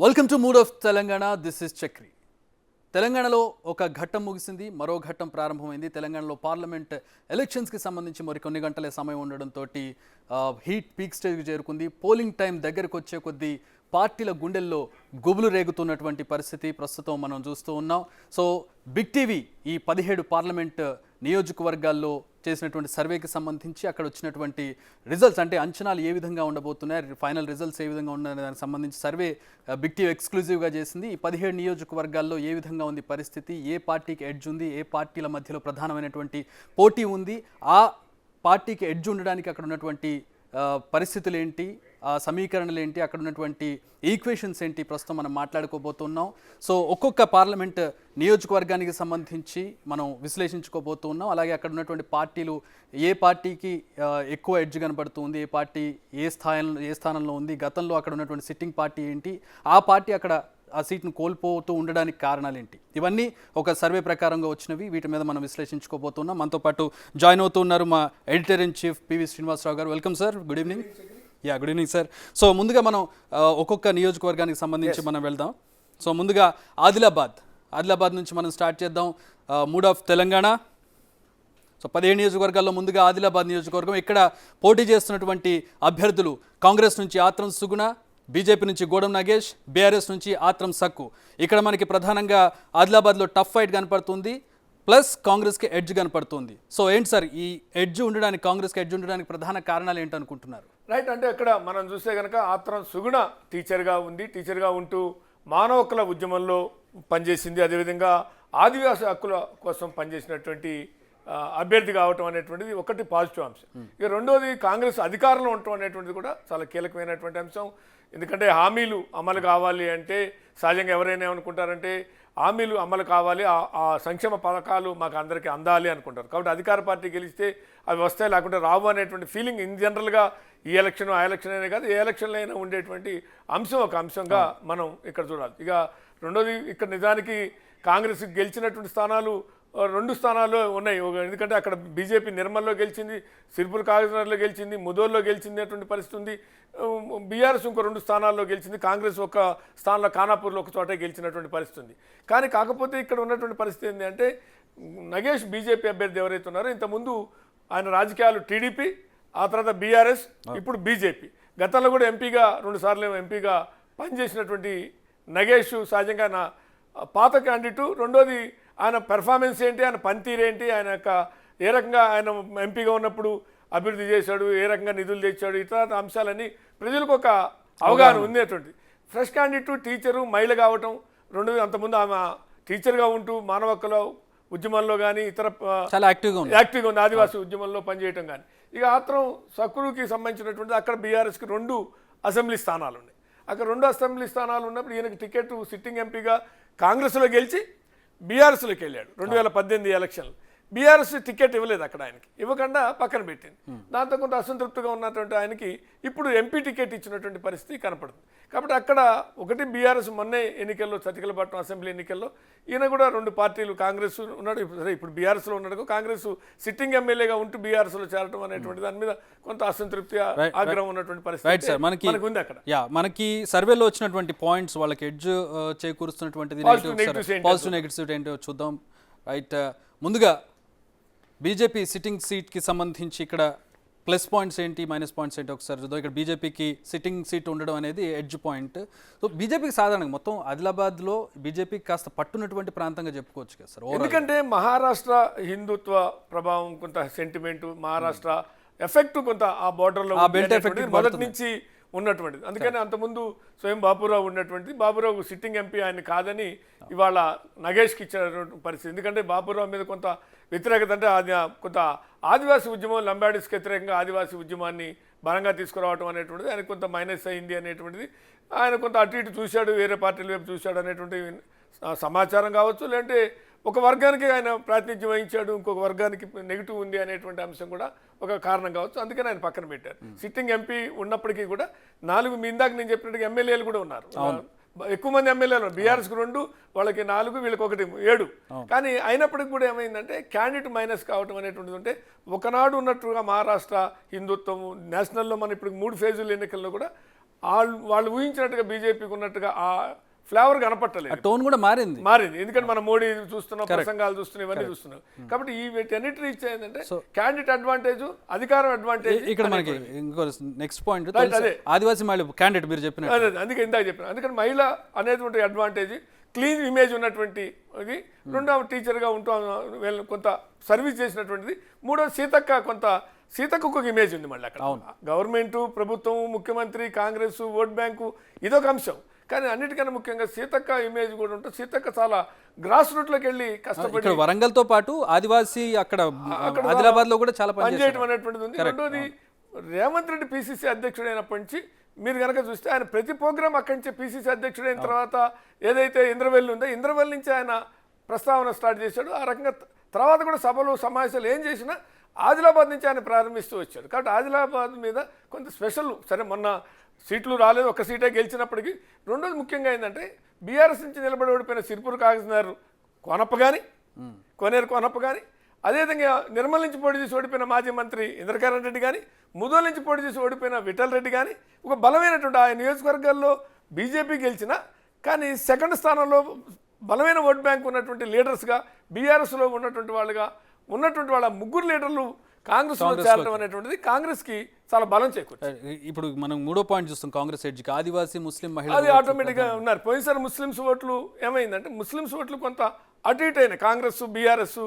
Welcome to mood of Telangana. This is Chakri. తెలంగాణలో ఒక ఘట్టం ముగిసింది, మరో ఘట్టం ప్రారంభమైంది. తెలంగాణలో పార్లమెంట్ ఎలక్షన్స్కి సంబంధించి మరికొన్ని గంటలే సమయం ఉండడంతో హీట్ పీక్ స్టేజ్కి చేరుకుంది. పోలింగ్ టైం దగ్గరకు వచ్చే కొద్దీ పార్టీల గుండెల్లో గుబులు రేగుతున్నటువంటి పరిస్థితి ప్రస్తుతం మనం చూస్తూ ఉన్నాం. సో బిగ్ టీవీ ఈ 17 పార్లమెంట్ నియోజకవర్గాల్లో చేసినటువంటి సర్వేకి సంబంధించి అక్కడ వచ్చినటువంటి రిజల్ట్స్, అంటే అంచనాలు ఏ విధంగా ఉండబోతున్నాయి, ఫైనల్ రిజల్ట్స్ ఏ విధంగా ఉన్నాయనే దానికి సంబంధించి సర్వే బిగ్ టీవీ ఎక్స్క్లూజివ్గా చేసింది. ఈ 17 నియోజకవర్గాల్లో ఏ విధంగా ఉంది పరిస్థితి, ఏ పార్టీకి ఎడ్జ్ ఉంది, ఏ పార్టీల మధ్యలో ప్రధానమైనటువంటి పోటీ ఉంది, ఆ పార్టీకి ఎడ్జ్ ఉండడానికి అక్కడ ఉన్నటువంటి పరిస్థితులు ఏంటి, ఆ సమీకరణలు ఏంటి, అక్కడ ఉన్నటువంటి ఈక్వేషన్స్ ఏంటి, ప్రస్తుతం మనం మాట్లాడుకోబోతున్నాం. సో ఒక్కొక్క పార్లమెంట్ నియోజకవర్గానికి సంబంధించి మనం విశ్లేషించుకోబోతున్నాం. అలాగే అక్కడ ఉన్నటువంటి పార్టీలు, ఏ పార్టీకి ఎక్కువ ఎడ్జ్ కనబడుతుంది, ఏ పార్టీ ఏ స్థానంలో ఉంది, గతంలో అక్కడ ఉన్నటువంటి సిట్టింగ్ పార్టీ ఏంటి, ఆ పార్టీ అక్కడ ఆ సీట్ను కోల్పోతూ ఉండడానికి కారణాలు ఏంటి, ఇవన్నీ ఒక సర్వే ప్రకారంగా వచ్చినవి. వీటి మీద మనం విశ్లేషించుకోబోతున్నాం. మనతో పాటు జాయిన్ అవుతూ ఉన్నారు మా editor in chief PV Srinivasarao గారు. Welcome sir. Good evening. Good evening sir. So ముందుగా మనం ఒక్కొక్క నియోజకవర్గానికి సంబంధించి మనం వెళ్దాం. సో ముందుగా ఆదిలాబాద్ నుంచి మనం స్టార్ట్ చేద్దాం. Mood of Telangana. సో 17 నియోజకవర్గాల్లో ముందుగా ఆదిలాబాద్ నియోజకవర్గం. ఇక్కడ పోటీ చేస్తున్నటువంటి అభ్యర్థులు కాంగ్రెస్ నుంచి ఆత్రం సుగుణ, బీజేపీ నుంచి గోడం నాగేష్, బీఆర్ఎస్ నుంచి ఆత్రం సక్కు. ఇక్కడ మనకి ప్రధానంగా ఆదిలాబాద్లో టఫ్ ఫైట్ కనపడుతుంది, ప్లస్ కాంగ్రెస్కి ఎడ్జ్ కనపడుతుంది. సో ఏంటి సార్ ఈ ఎడ్జ్ ఉండడానికి, కాంగ్రెస్కి ఎడ్జ్ ఉండడానికి ప్రధాన కారణాలు ఏంటి అనుకుంటున్నారు? రైట్, అంటే ఇక్కడ మనం చూస్తే కనుక ఆత్రం సుగుణ టీచర్గా ఉంది. టీచర్గా ఉంటూ మానవ హక్కుల ఉద్యమంలో పనిచేసింది. అదేవిధంగా ఆదివాసీ హక్కుల కోసం పనిచేసినటువంటి అభ్యర్థి కావటం అనేటువంటిది ఒకటి పాజిటివ్ అంశం. ఇక రెండోది కాంగ్రెస్ అధికారంలో ఉండటం అనేటువంటిది కూడా చాలా కీలకమైనటువంటి అంశం. ఎందుకంటే హామీలు అమలు కావాలి అంటే సహజంగా ఎవరైనా ఏమనుకుంటారంటే హామీలు అమలు కావాలి, ఆ సంక్షేమ పథకాలు మాకు అందరికీ అందాలి అనుకుంటారు. కాబట్టి అధికార పార్టీ గెలిస్తే అవి వస్తాయి, లేకుంటే రావు అనేటువంటి ఫీలింగ్ ఇన్ జనరల్గా ఈ ఎలక్షన్ ఆ ఎలక్షన్ అనే కాదు, ఏ ఎలక్షన్లో అయినా ఉండేటువంటి అంశం ఒక అంశంగా మనం ఇక్కడ చూడాలి. ఇక రెండోది, ఇక్కడ నిజానికి కాంగ్రెస్ గెలిచినటువంటి స్థానాలు 2 స్థానాల్లో ఉన్నాయి. ఎందుకంటే అక్కడ బీజేపీ నిర్మల్లో గెలిచింది, సిర్పూర్ కాగజ్నగర్లో గెలిచింది, ముదోల్లో గెలిచినటువంటి పరిస్థితి ఉంది. బీఆర్ఎస్ ఇంకో 2 స్థానాల్లో గెలిచింది, కాంగ్రెస్ ఒక స్థానంలో ఖానాపూర్లో ఒక చోట గెలిచినటువంటి పరిస్థితి ఉంది. కానీ కాకపోతే ఇక్కడ ఉన్నటువంటి పరిస్థితి ఏంటి అంటే నగేష్ బీజేపీ అభ్యర్థి ఎవరైతే ఉన్నారో ఇంతకుముందు ఆయన రాజకీయాలు టీడీపీ, ఆ తర్వాత బీఆర్ఎస్, ఇప్పుడు బీజేపీ. గతంలో కూడా ఎంపీగా 2 సార్లు ఎంపీగా పనిచేసినటువంటి నగేష్ సహజంగా నా పాత క్యాండిడేటు. రెండోది ఆయన పెర్ఫార్మెన్స్ ఏంటి, ఆయన పనితీరు ఏంటి, ఆయన యొక్క ఏ రకంగా ఆయన ఎంపీగా ఉన్నప్పుడు అభివృద్ధి చేశాడు, ఏ రకంగా నిధులు తెచ్చాడు, ఇతర అంశాలన్నీ ప్రజలకు ఒక అవగాహన ఉండేటువంటి ఫ్రెష్ క్యాండిడేట్. టీచరు, మహిళ కావటం. రెండోది, అంతకుముందు ఆమె టీచర్గా ఉంటూ మానవ హక్కుల ఉద్యమంలో కానీ ఇతర చాలా యాక్టివ్గా ఉంది, ఆదివాసీ ఉద్యమంలో పనిచేయటం కానీ. ఇక ఆత్రం సక్కురుకి సంబంధించినటువంటి అక్కడ బీఆర్ఎస్కి 2 అసెంబ్లీ స్థానాలు ఉన్నాయి. అక్కడ 2 అసెంబ్లీ స్థానాలు ఉన్నప్పుడు ఈయనకి టికెట్ సిట్టింగ్ ఎంపీగా కాంగ్రెస్లో గెలిచి బీఆర్ఎస్లోకి వెళ్ళాడు 2018 ఎలక్షన్లు. బీఆర్ఎస్ టికెట్ ఇవ్వలేదు, అక్కడ ఆయనకి ఇవ్వకుండా పక్కన పెట్టింది. దాంతో కొంత అసంతృప్తిగా ఉన్నటువంటి ఆయనకి ఇప్పుడు ఎంపీ టికెట్ ఇచ్చినటువంటి పరిస్థితి కనపడుతుంది. కాబట్టి అక్కడ ఒకటి బీఆర్ఎస్ మొన్నే ఎన్నికల్లో చతికిలపట్నం అసెంబ్లీ ఎన్నికల్లో ఈయన కూడా 2 పార్టీలు, కాంగ్రెస్ ఉన్నాడు, ఇప్పుడు బీఆర్ఎస్లో ఉన్నాడు. కాంగ్రెస్ సిట్టింగ్ ఎమ్మెల్యేగా ఉంటూ బీఆర్ఎస్లో చేరడం అనేటువంటి దాని మీద కొంత అసంతృప్తి, ఆగ్రహం ఉన్నటువంటి పరిస్థితి మనకి ఉంది అక్కడ. మనకి సర్వేలో వచ్చినటువంటి పాయింట్స్, వాళ్ళకి ఎడ్జ్ చేకూరుస్తున్నటువంటిది పాజిటివ్ నెగటివ్స్ ఏంటో చూద్దాం. రైట్, ముందుగా బీజేపీ సిట్టింగ్ సీట్కి సంబంధించి ఇక్కడ ప్లస్ పాయింట్స్ ఏంటి, మైనస్ పాయింట్స్ ఏంటి ఒకసారి చూద్దాం. ఇక్కడ బీజేపీకి సిట్టింగ్ సీట్ ఉండడం అనేది ఎడ్జ్ పాయింట్. సో బీజేపీకి సాధారణంగా మొత్తం ఆదిలాబాద్లో బీజేపీకి కాస్త పట్టున్నటువంటి ప్రాంతంగా చెప్పుకోవచ్చు కదా సార్. ఎందుకంటే మహారాష్ట్ర హిందుత్వ ప్రభావం, కొంత సెంటిమెంట్, మహారాష్ట్ర ఎఫెక్ట్ కొంత ఆ బోర్డర్లో మొదటి నుంచి ఉన్నటువంటిది. అందుకని అంతకుముందు స్వయం బాబురావు ఉన్నటువంటిది. బాబురావు సిట్టింగ్ ఎంపీ ఆయన కాదని ఇవాళ నగేష్కి ఇచ్చినటువంటి పరిస్థితి. ఎందుకంటే బాబురావు మీద కొంత వ్యతిరేకత, అంటే కొంత ఆదివాసీ ఉద్యమం, లంబాడీస్కి వ్యతిరేకంగా ఆదివాసీ ఉద్యమాన్ని బలంగా తీసుకురావడం అనేటువంటిది ఆయన కొంత మైనస్ అయింది అనేటువంటిది. ఆయన కొంత అటు ఇటు చూశాడు, వేరే పార్టీల వైపు చూశాడు అనేటువంటి సమాచారం కావచ్చు. లేదంటే ఒక వర్గానికి ఆయన ప్రాతినిధ్యం వహించాడు, ఇంకొక వర్గానికి నెగిటివ్ ఉంది అనేటువంటి అంశం కూడా ఒక కారణం కావచ్చు. అందుకని ఆయన పక్కన పెట్టారు. సిట్టింగ్ ఎంపీ ఉన్నప్పటికీ కూడా 4, మీ ఇందాక నేను చెప్పినట్టుగా ఎమ్మెల్యేలు కూడా ఉన్నారు, ఎక్కువ మంది ఎమ్మెల్యేలు. బీఆర్ఎస్కి 2, వాళ్ళకి 4, వీళ్ళకి 1, 7. కానీ అయినప్పటికీ కూడా ఏమైందంటే క్యాండిడేట్ మైనస్ కావటం అనేటువంటిది ఉంటే ఒకనాడు ఉన్నట్టుగా మహారాష్ట్ర హిందుత్వం నేషనల్లో మనం ఇప్పుడు 3 ఫేజుల ఎన్నికల్లో కూడా వాళ్ళు ఊహించినట్టుగా బీజేపీకి ఉన్నట్టుగా ఆ ఫ్లేవర్ కనపట్టలేదు, టోన్ కూడా మారింది. ఎందుకంటే మనం మోడీ చూస్తున్నాం, ప్రసంగాలు చూస్తున్నాం, ఇవన్నీ చూస్తున్నాం. కాబట్టి ఈ వీటన్నిటి రీచ్ ఏంటంటే క్యాండిడేట్ అడ్వాంటేజ్, అధికారం అడ్వాంటేజ్. ఇక్కడ మనకి ఇంకో నెక్స్ట్ పాయింట్ అదే ఆదివాసీ మహిళ క్యాండిడేట్ మీరు చెప్పిన అదే అందుకే ఇందాక చెప్పిన, అందుకని మహిళ అనేటువంటి అడ్వాంటేజ్, క్లీన్ ఇమేజ్ ఉన్నటువంటి ఇది. రెండవ టీచర్గా ఉంటూ కొంత సర్వీస్ చేసినటువంటిది. మూడవ సీతకు ఒక ఇమేజ్ ఉంది మళ్ళీ అక్కడ. గవర్నమెంట్, ప్రభుత్వం, ముఖ్యమంత్రి, కాంగ్రెస్, ఓట్ బ్యాంకు ఇదొక అంశం. కానీ అన్నిటికన్నా ముఖ్యంగా సీతక్క ఇమేజ్ కూడా ఉంటుంది. సీతక్క చాలా గ్రాస్ రూట్లోకి వెళ్ళి కష్టపడి వరంగల్తో పాటు ఆదివాసీ అక్కడ ఆదిలాబాద్ లో కూడా చాలా పనిచేయడం అనేటువంటిది ఉంది. రెండోది రేవంత్ రెడ్డి పిసిసి అధ్యక్షుడు అయినప్పటి నుంచి మీరు కనుక చూస్తే ఆయన ప్రతి ప్రోగ్రామ్ అక్కడి నుంచి పిసిసి అధ్యక్షుడు అయిన తర్వాత ఏదైతే ఇంద్రవెల్లి ఉందో ఇంద్రవెల్లి నుంచి ఆయన ప్రస్తావన స్టార్ట్ చేశాడు. ఆ రకంగా తర్వాత కూడా సభలు సమావేశాలు ఏం చేసినా ఆదిలాబాద్ నుంచి ఆయన ప్రారంభిస్తూ వచ్చాడు. కాబట్టి ఆదిలాబాద్ మీద కొంత స్పెషల్. సరే మొన్న సీట్లు రాలేదు, ఒక్క సీటే గెలిచినప్పటికీ. రెండోది ముఖ్యంగా ఏంటంటే బీఆర్ఎస్ నుంచి నిలబడి ఓడిపోయిన సిరిపూర్ కాగజ్నగర్ కోనప్ప కానీ, కోనేరు కోనప్ప కానీ, అదేవిధంగా నిర్మల్ నుంచి పోటీ చేసి ఓడిపోయిన మాజీ మంత్రి ఇంద్రకరణ్ రెడ్డి కానీ, ముదోల్ నుంచి పోటీ చేసి ఓడిపోయిన విఠల్ రెడ్డి కానీ, ఒక బలమైనటువంటి ఆ నియోజకవర్గాల్లో బీజేపీ గెలిచినా కానీ సెకండ్ స్థానంలో బలమైన ఓట్ బ్యాంక్ ఉన్నటువంటి లీడర్స్గా బీఆర్ఎస్లో ఉన్నటువంటి వాళ్ళ ముగ్గురు లీడర్లు కాంగ్రెస్లో చేరడం అనేటువంటిది కాంగ్రెస్కి చాలా బలం చేకూర్చింది. ఇప్పుడు మనం మూడో పాయింట్ చూస్తాం కాంగ్రెస్ ఎడ్జ్కి ఆదివాసీ ముస్లిం మహిళలు అది ఆటోమేటిక్గా ఉన్నారు. పోయినసారి ముస్లిమ్స్ ఓట్లు ఏమైందంటే ముస్లిమ్స్ ఓట్లు కొంత అటు ఇటు అయినాయి. కాంగ్రెస్ బీఆర్ఎస్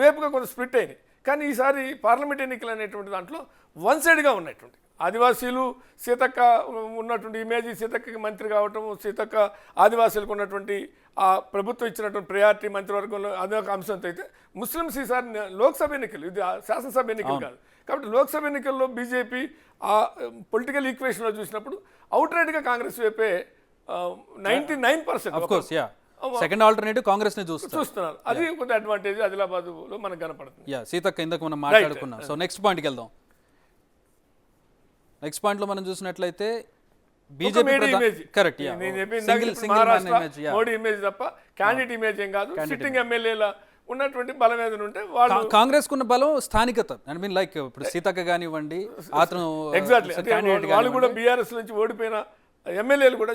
వేపుగా కొంత స్ప్లిట్ అయినాయి. కానీ ఈసారి పార్లమెంట్ ఎన్నికలు అనేటువంటి దాంట్లో వన్ సైడ్గా ఉన్నటువంటి ఆదివాసీలు సీతక్క ఉన్నటువంటి ఇమేజ్, సీతక్కకి మంత్రి కావటం, సీతక్క ఆదివాసీలకు ఉన్నటువంటి ఆ ప్రభుత్వం ఇచ్చినటువంటి ప్రయారిటీ మంత్రివర్గంలో అదొక అంశంతో అయితే ముస్లిమ్స్ ఈసారి లోక్సభ ఎన్నికలు, ఇది శాసనసభ ఎన్నికలు కాదు. కాబట్టి లోక్సభ ఎన్నికల్లో బీజేపీ ఆ పొలిటికల్ ఈక్వేషన్లో చూసినప్పుడు అవుట్ రైట్గా కాంగ్రెస్ వైపే 99% సెకండ్ ఆల్టర్నేటివ్ కాంగ్రెస్ ని చూస్తున్నారు. అది కొంత అడ్వాంటేజ్ ఆదిలాబాద్ లో మనకు కనపడుతుంది. సీతక్క ఇందాక మనం మాట్లాడుకున్నాం. సో నెక్స్ట్ పాయింట్కి వెళ్దాం. నెక్స్ట్ పాయింట్ లో మనం చూసినట్లయితే బీజేపీ కరెక్ట్ మోడీ ఇమేజ్ తప్ప క్యాండిడేట్ ఇమేజ్ ఏం కాదు. సిట్టింగ్ ఎమ్మెల్యేల ఉన్నటువంటి బలం ఏదైనా ఉంటే వాళ్ళు కాంగ్రెస్ కున్న బలం స్థానికత. ఐ మీన్ లైక్ ఇప్పుడు సీతక్క కానివ్వండి, అతను ఎగ్జాక్ట్లీ వాళ్ళు కూడా బీఆర్ఎస్ నుంచి ఓడిపోయిన ఎమ్మెల్యేలు కూడా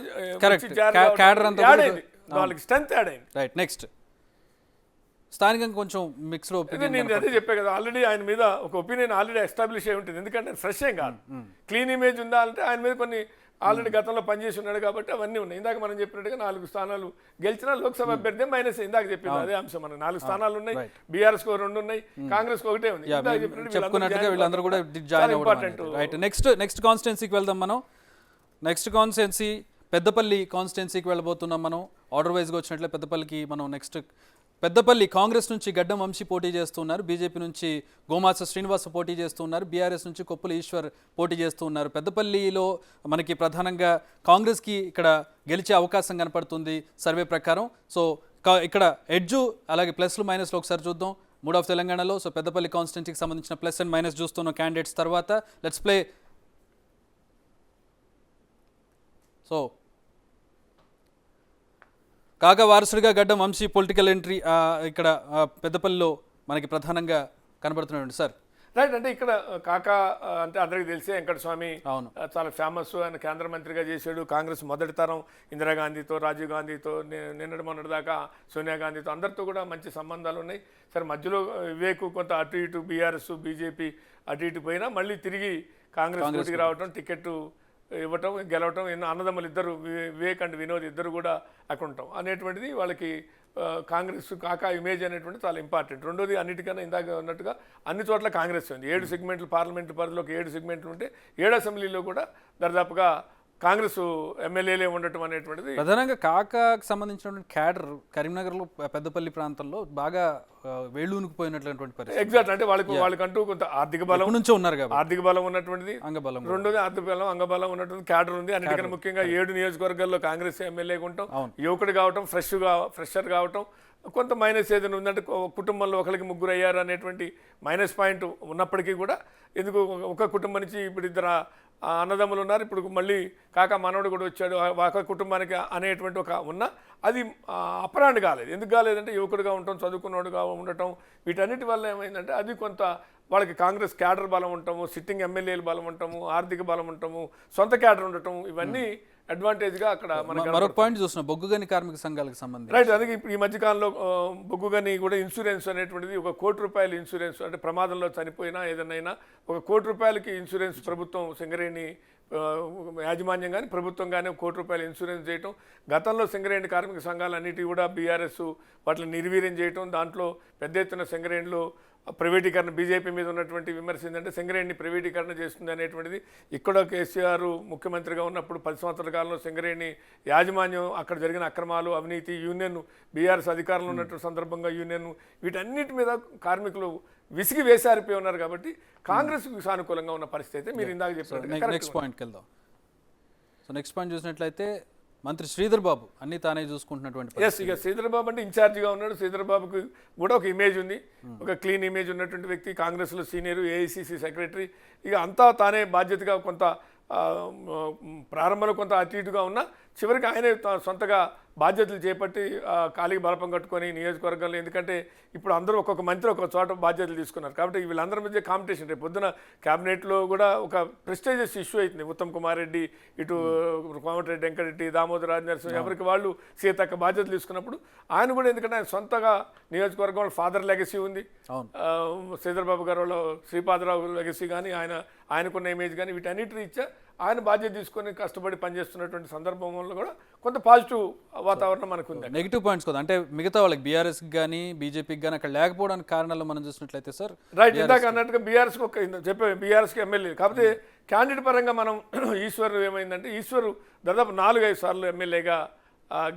క్యాడర్ అంతా వాళ్ళకి స్ట్రెంత్ యాడ్ అయింది. రైట్. నెక్స్ట్ స్థానికంగా కొంచెం మిక్స్డ్ ఒపీనియన్. నేను అదే చెప్పే కదా, ఆల్రెడీ ఆయన మీద ఒక ఒపీనియన్ ఆల్రెడీ ఎస్టాబ్లిష్ అయి ఉంటుంది. ఎందుకంటే ఫ్రెష్ ఏం కాదు, క్లీన్ ఇమేజ్ ఉందా అంటే ఆయన మీద కొన్ని ఆల్రెడీ గతంలో పనిచేసి ఉన్నాడు కాబట్టి అవన్నీ ఉన్నాయి. ఇందాక మనం చెప్పినట్టుగా 4 స్థానాలు గెలిచినా లోక్సభ అభ్యర్థి మైనస్. ఇందాక చెప్పింది అదే అంశం. మనకు 4 స్థానాలు ఉన్నాయి, బీఆర్ఎస్ 2 ఉన్నాయి, కాంగ్రెస్ 1 ఉంది. చెప్పుకున్నట్టుగా వీళ్ళందరూ కూడా జాయిన్ అవ్వడం. రైట్. నెక్స్ట్ కాన్స్టిట్యున్సీకి వెళ్దాం మనం. నెక్స్ట్ కాన్స్టిట్యున్సీ పెద్దపల్లి కాన్స్టిట్యున్సీకి వెళ్ళబోతున్నాం మనం. ఆర్డర్ వైజ్గా వచ్చినట్లే పెద్దపల్లికి మనం నెక్స్ట్ పెద్దపల్లి కాంగ్రెస్ నుంచి గడ్డం వంశీ పోటీ చేస్తున్నారు, బీజేపీ నుంచి గోమాస శ్రీనివాస్ పోటీ చేస్తున్నారు, బీఆర్ఎస్ నుంచి కొప్పుల ఈశ్వర్ పోటీ చేస్తున్నారు. పెద్దపల్లిలో మనకి ప్రధానంగా కాంగ్రెస్కి ఇక్కడ గెలిచే అవకాశం కనపడుతుంది సర్వే ప్రకారం. సో ఇక్కడ ఎడ్జు అలాగే ప్లస్లు మైనస్లు ఒకసారి చూద్దాం. మూడ్ ఆఫ్ తెలంగాణలో సో పెద్దపల్లి కాన్స్టిట్యున్సీకి సంబంధించిన ప్లస్ అండ్ మైనస్ చూస్తున్న క్యాండిడేట్స్ తర్వాత లెట్స్ ప్లే. సో కాగా వారసుడిగా గడ్డం వంశీ పొలిటికల్ ఎంట్రీ ఇక్కడ పెద్దపల్లిలో మనకి ప్రధానంగా కనబడుతున్నాడు సార్. రైట్. అంటే ఇక్కడ కాకా అంటే అందరికీ తెలిసే వెంకటస్వామి చాలా ఫేమస్. ఆయన కేంద్ర మంత్రిగా చేశాడు. కాంగ్రెస్ మొదటి తరం ఇందిరాగాంధీతో, రాజీవ్ గాంధీతో, నిన్నటి మొన్నటి దాకా సోనియా గాంధీతో అందరితో కూడా మంచి సంబంధాలు ఉన్నాయి. సరే మధ్యలో వివేక్ కొంత అటు ఇటు బీఆర్ఎస్ బీజేపీ అటు ఇటు పోయినా మళ్ళీ తిరిగి కాంగ్రెస్ పోటీకి రావటం, టికెట్ ఇవ్వటం, గెలవటం, అన్నదమ్ములు ఇద్దరు వివేక్ అండ్ వినోద్ ఇద్దరు కూడా అక్కడ ఉంటాం అనేటువంటిది వాళ్ళకి కాంగ్రెస్ కాకా ఇమేజ్ అనేటువంటి చాలా ఇంపార్టెంట్. రెండోది అన్నిటికన్నా ఇందాక ఉన్నట్టుగా అన్ని చోట్ల కాంగ్రెస్ ఉంది. 7 సెగ్మెంట్లు పార్లమెంటు పరిధిలోకి 7 సెగ్మెంట్లు ఉంటే 7 అసెంబ్లీలో కూడా దాదాపుగా కాంగ్రెస్ ఎమ్మెల్యేలే ఉండటం అనేటువంటిది. ప్రధానంగా కాకాకు సంబంధించినటువంటి క్యాడర్ కరీంనగర్లో పెద్దపల్లి ప్రాంతంలో బాగా వేళ్ళూనుకుపోయినటువంటి పరిస్థితి. ఎగ్జాక్ట్. అంటే వాళ్ళకంటూ కొంత ఆర్థిక బలం నుంచి ఉన్నారు కాబట్టి ఆర్థిక బలం ఉన్నటువంటిది, అంగబలం, రెండోది ఆర్థిక బలం అంగబలం ఉన్నటువంటి క్యాడర్ ఉంది. అన్నిటికన్నా ముఖ్యంగా 7 నియోజకవర్గాల్లో కాంగ్రెస్ ఎమ్మెల్యేగా ఉంటాం, యువకుడు కావటం, ఫ్రెషర్ కావటం. కొంత మైనస్ ఏదైనా ఉందంటే కుటుంబంలో ఒకరికి 3 అయ్యారు అనేటువంటి మైనస్ పాయింట్ ఉన్నప్పటికీ కూడా ఎందుకు ఒక కుటుంబం నుంచి ఇప్పుడు 2 అన్నదమ్ములు ఉన్నారు, ఇప్పుడు మళ్ళీ కాకా మనవడు కూడా వచ్చాడు ఒక కుటుంబానికి అనేటువంటి ఒక ఉన్న అది అపరాండ్ కాలేదు. ఎందుకు కాలేదంటే యువకుడుగా ఉండటం, చదువుకున్నవాడుగా ఉండటం, వీటన్నిటి వల్ల ఏమైందంటే అది కొంత వాళ్ళకి కాంగ్రెస్ క్యాడర్ బలం ఉండటము, సిట్టింగ్ ఎమ్మెల్యేలు బలం ఉండటము, ఆర్థిక బలం ఉండటము, సొంత క్యాడర్ ఉండటం, ఇవన్నీ అడ్వాంటేజ్గా అక్కడ మనకి మరొక పాయింట్ చూస్తున్నాం బొగ్గుగని కార్మిక సంఘాలకు సంబంధించి. రైట్. అందుకే ఇప్పుడు ఈ మధ్యకాలంలో బొగ్గుగని కూడా ఇన్సూరెన్స్ అనేటువంటిది ₹1 కోటి ఇన్సూరెన్స్, అంటే ప్రమాదంలో చనిపోయినా ఏదైనా ₹1 కోటి ఇన్సూరెన్స్ ప్రభుత్వం సింగరేణి యాజమాన్యం కానీ ప్రభుత్వం కానీ ₹1 కోటి ఇన్సూరెన్స్ చేయటం, గతంలో సింగరేణి కార్మిక సంఘాలన్నిటి కూడా బీఆర్ఎస్ వాటిని నిర్వీర్యం చేయటం, దాంట్లో పెద్ద ఎత్తున సింగరేణిలో ప్రైవేటీకరణ, బీజేపీ మీద ఉన్నటువంటి విమర్శ ఏంటంటే సింగరేణిని ప్రైవేటీకరణ చేస్తుంది అనేటువంటిది. ఇక్కడ కేసీఆర్ ముఖ్యమంత్రిగా ఉన్నప్పుడు 10 సంవత్సరాల కాలంలో సింగరేణి యాజమాన్యం అక్కడ జరిగిన అక్రమాలు, అవినీతి, యూనియన్ బీఆర్ఎస్ అధికారంలో ఉన్నటువంటి సందర్భంగా యూనియన్ వీటన్నిటి మీద కార్మికులు విసిగి వేసారిపోయి ఉన్నారు. కాబట్టి కాంగ్రెస్కు సానుకూలంగా ఉన్న పరిస్థితి అయితే మీరు ఇందాక చెప్పినట్టు. నెక్స్ట్ పాయింట్కి వెళ్దాం. సో నెక్స్ట్ పాయింట్ చూసినట్లయితే మంత్రి శ్రీధర్ బాబు అన్ని తానే చూసుకుంటున్నటువంటి. ఎస్, ఇక శ్రీధర్ బాబు అంటే ఇన్ఛార్జిగా ఉన్నాడు. శ్రీధర్ బాబుకి కూడా ఒక ఇమేజ్ ఉంది, ఒక క్లీన్ ఇమేజ్ ఉన్నటువంటి వ్యక్తి, కాంగ్రెస్లో సీనియర్, ఏఐసిసి సెక్రటరీ. ఇక అంతా తానే బాధ్యతగా కొంత ప్రారంభంలో కొంత అటు ఇటుగా ఉన్నా చివరికి ఆయనే సొంతగా బాధ్యతలు చేపట్టి ఖాళీకి బలపం కట్టుకొని నియోజకవర్గంలో, ఎందుకంటే ఇప్పుడు అందరూ ఒక్కొక్క మంత్రి ఒక్కొక్క చోట బాధ్యతలు తీసుకున్నారు కాబట్టి వీళ్ళందరి మధ్య కాంపిటీషన్. రేపు పొద్దున క్యాబినెట్లో కూడా ఒక ప్రెస్టేజియస్ ఇష్యూ అవుతుంది. ఉత్తమ్ కుమార్ రెడ్డి, ఇటు కోమటిరెడ్డి వెంకటరెడ్డి, దామోదర్ రాజనరసింహ, ఎవరికి వాళ్ళు సీతక్క బాధ్యతలు తీసుకున్నప్పుడు ఆయన కూడా, ఎందుకంటే ఆయన సొంతగా నియోజకవర్గంలో ఫాదర్ లెగసీ ఉంది, శ్రీధర్బాబు గారు వాళ్ళ శ్రీపాదరావు లెగసీ కానీ ఆయనకున్న ఇమేజ్ కానీ వీటన్నిటి రీత్యా ఆయన బాధ్యత తీసుకొని కష్టపడి పనిచేస్తున్నటువంటి సందర్భంలో కూడా కొంత పాజిటివ్ వాతావరణం మనకు ఉంది. నెగిటివ్ పాయింట్స్ కదా, అంటే మిగతా వాళ్ళకి బీఆర్ఎస్కి కానీ బీజేపీకి కానీ అక్కడ లేకపోవడానికి కారణాలు మనం చూసినట్లయితే సార్. రైట్, ఇందాక అన్నట్టుగా బీఆర్ఎస్కి చెప్పే బీఆర్ఎస్కి ఎమ్మెల్యే, కాకపోతే క్యాండిడేట్ పరంగా మనం ఈశ్వర్ ఏమైందంటే, ఈశ్వర్ దాదాపు 4-5 సార్లు ఎమ్మెల్యేగా